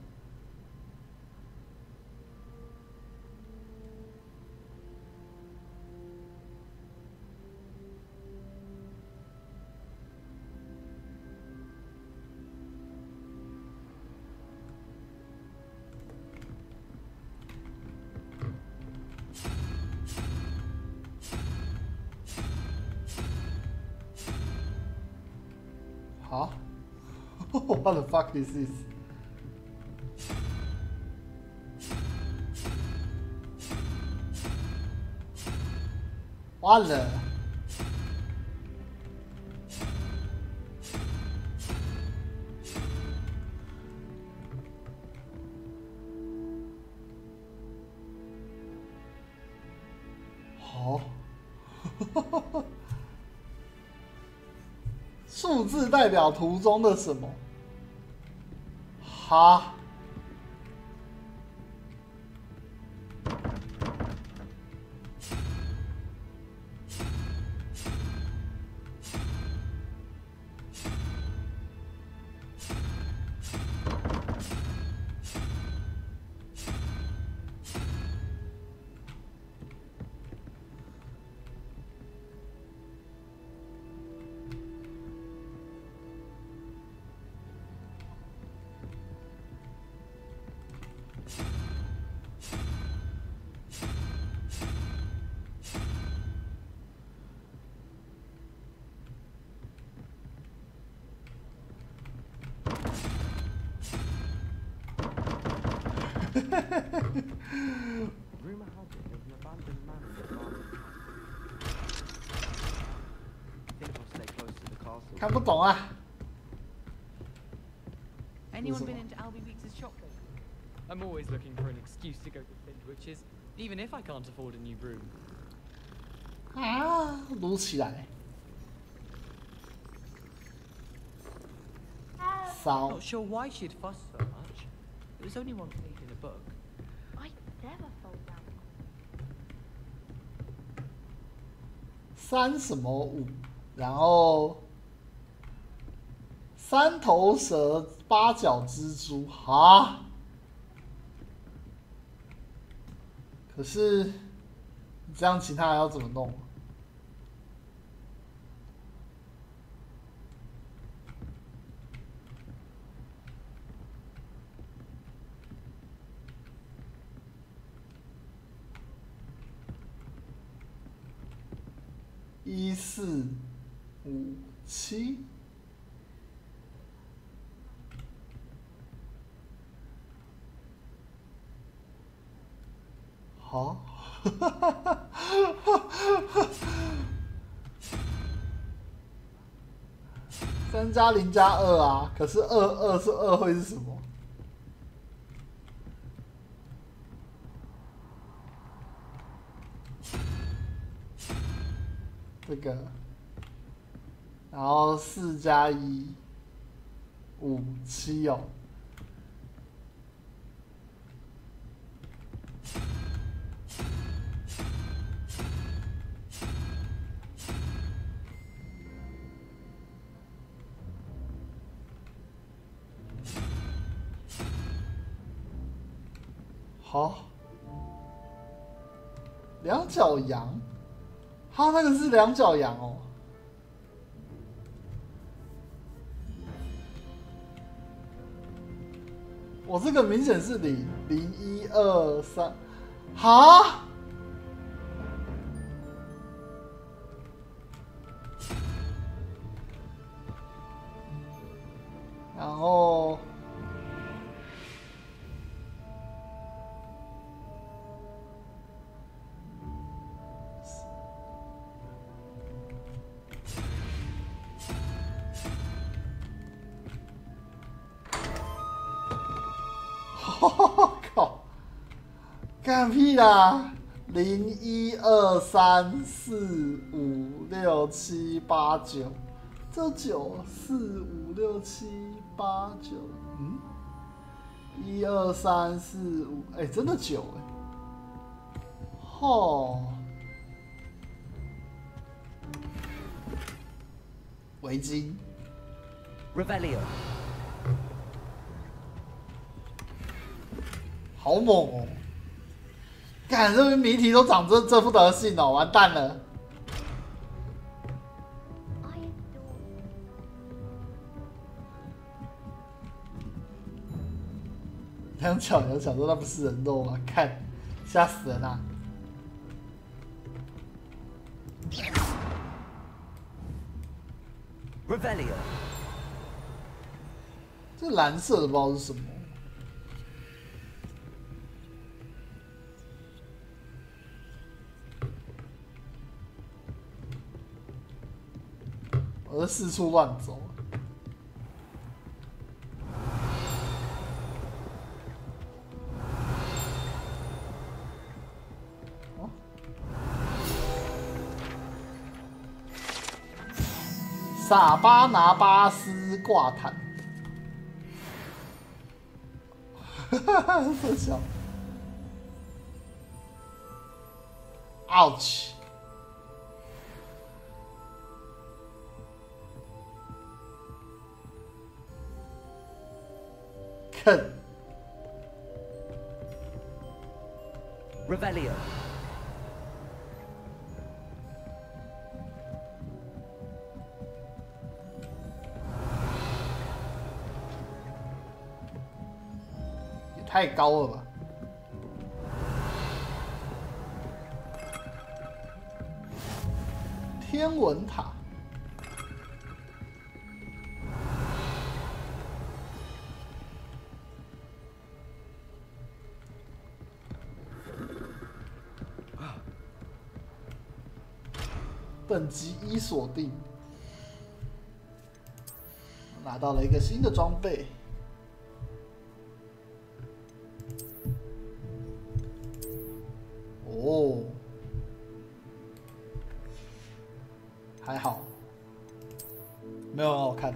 Speaker 1: 好，What the fuck is this？ 完了。 好，数字代表图中的什么？哈。 看不懂啊。
Speaker 15: Anyone been into Albie Weeks' shop lately? I'm always looking for an excuse to go to Flintwich's, even if I can't afford a new broom.
Speaker 1: 啊，撸起来。骚。
Speaker 15: Not sure why she'd fuss so much. It was only one page in a book.
Speaker 17: I never fall down.
Speaker 1: 3什么5，然后3头蛇8角蜘蛛，哈。可是这样其他人要怎么弄？ 1、4、5、7，好，3加0加2啊，可是2是2会是什么？ 这个，然后4加1，5、7哦。好，两脚羊。 他那个是两脚羊哦，我这个明显是0、1、2、3，哈，然后。 靠！干屁啦！0、1、2、3、4、5、6、7、8、9，这9、4、5、6、7、8、9，嗯，1、2、3、4、5，哎，真的9哎，吼！围巾
Speaker 3: ，Revelio。
Speaker 1: 好猛哦！看这边谜题都长这副德性哦，完蛋了！两脚有想说那不是人肉吗？看，吓死人啊！
Speaker 3: Revelio。
Speaker 1: 这蓝色的不知道是什么。我在四处乱走。萨巴拿巴斯挂毯，哈哈，这小 ，ouch， 啃
Speaker 3: ，Revelio。
Speaker 1: 太高了吧！天文塔，等级1锁定，拿到了一个新的装备。哦，还好，没有很好看。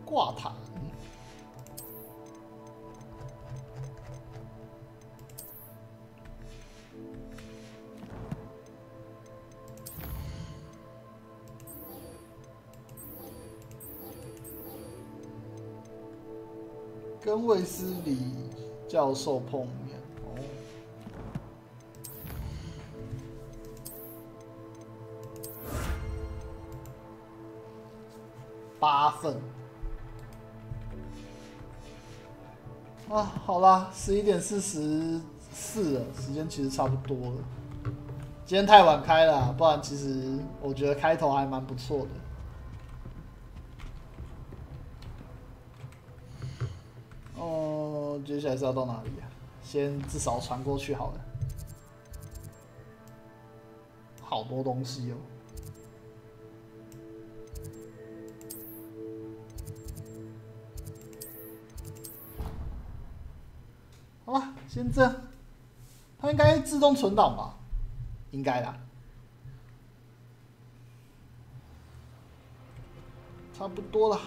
Speaker 1: 挂毯，跟卫斯理教授碰面哦。8份啊，好啦，11:44了，时间其实差不多了。今天太晚开了，不然其实我觉得开头还蛮不错的。哦，接下来是要到哪里啊？先至少传过去好了。好多东西哦。好吧，先这样。它应该自动存档吧？应该啦。差不多了，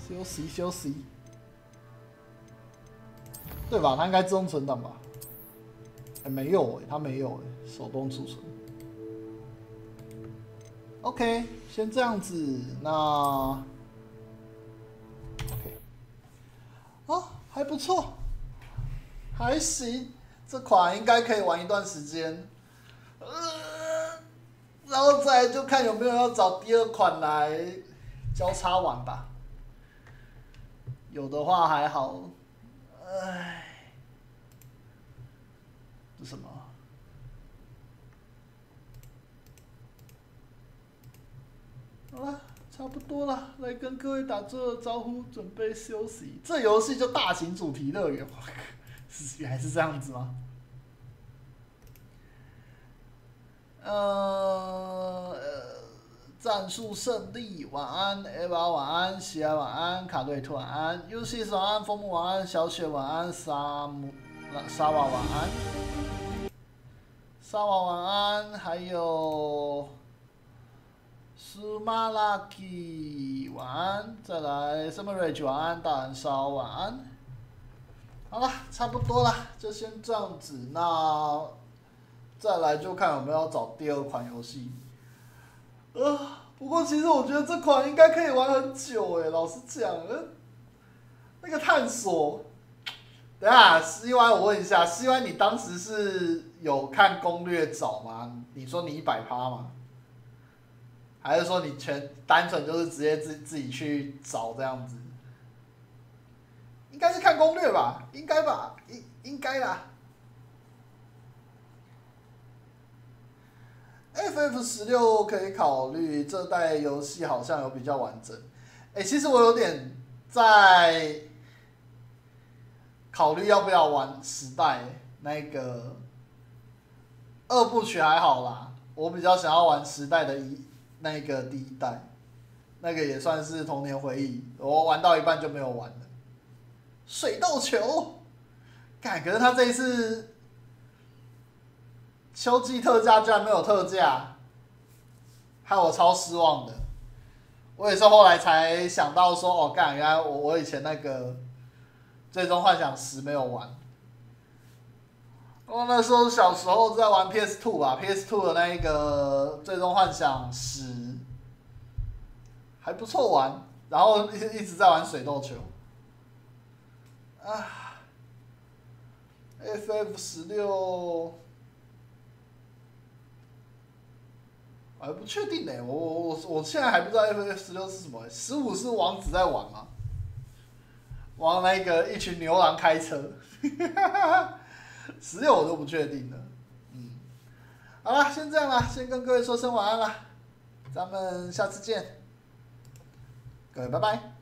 Speaker 1: 休息休息。对吧？它应该自动存档吧？哎，没有哎，它没有哎，手动储存。OK， 先这样子，那 OK， 啊，还不错，还行，这款应该可以玩一段时间。然后再来就看有没有要找第二款来交叉玩吧。有的话还好。唉，这什么？好了，差不多了，来跟各位打最后的招呼，准备休息。这游戏就大型主题乐园，原来是这样子吗？战术胜利，晚安 ，Eva 晚安，喜爱晚安，卡瑞特晚安 ，UC 晚安，枫木晚安，小雪晚安，沙瓦晚安，沙瓦晚安，还有苏马拉基晚安，再来 Summerage 晚安，大燃烧晚安。好了，差不多了，就先这样子。那再来就看有没有要找第二款游戏。不过其实我觉得这款应该可以玩很久诶，老实讲，那个探索，等一下，CY 我问一下，CY 你当时是有看攻略找吗？你说你100%吗？还是说你单纯就是直接自己去找这样子？应该是看攻略吧，应该吧，应该啦。FF16可以考虑，这代游戏好像有比较完整。其实我有点在考虑要不要玩10代那个2部曲还好啦，我比较想要玩10代的那个第1代，那个也算是童年回忆。我玩到一半就没有玩了。水斗球，干，可是他这一次秋季特价居然没有特价，害我超失望的。我也是后来才想到说，哦，干，原来我以前那个《最终幻想10》没有玩。我那时候小时候在玩 PS2 吧 ，PS2 的那一个《最终幻想10》还不错玩，然后一直在玩水斗球。啊 ，FF16，我还不确定呢。我现在还不知道 FF16是什么。15是王子在玩吗？玩那个一群牛郎开车。16我就不确定了。好了，先这样啦，先跟各位说声晚安啦，咱们下次见，各位拜拜。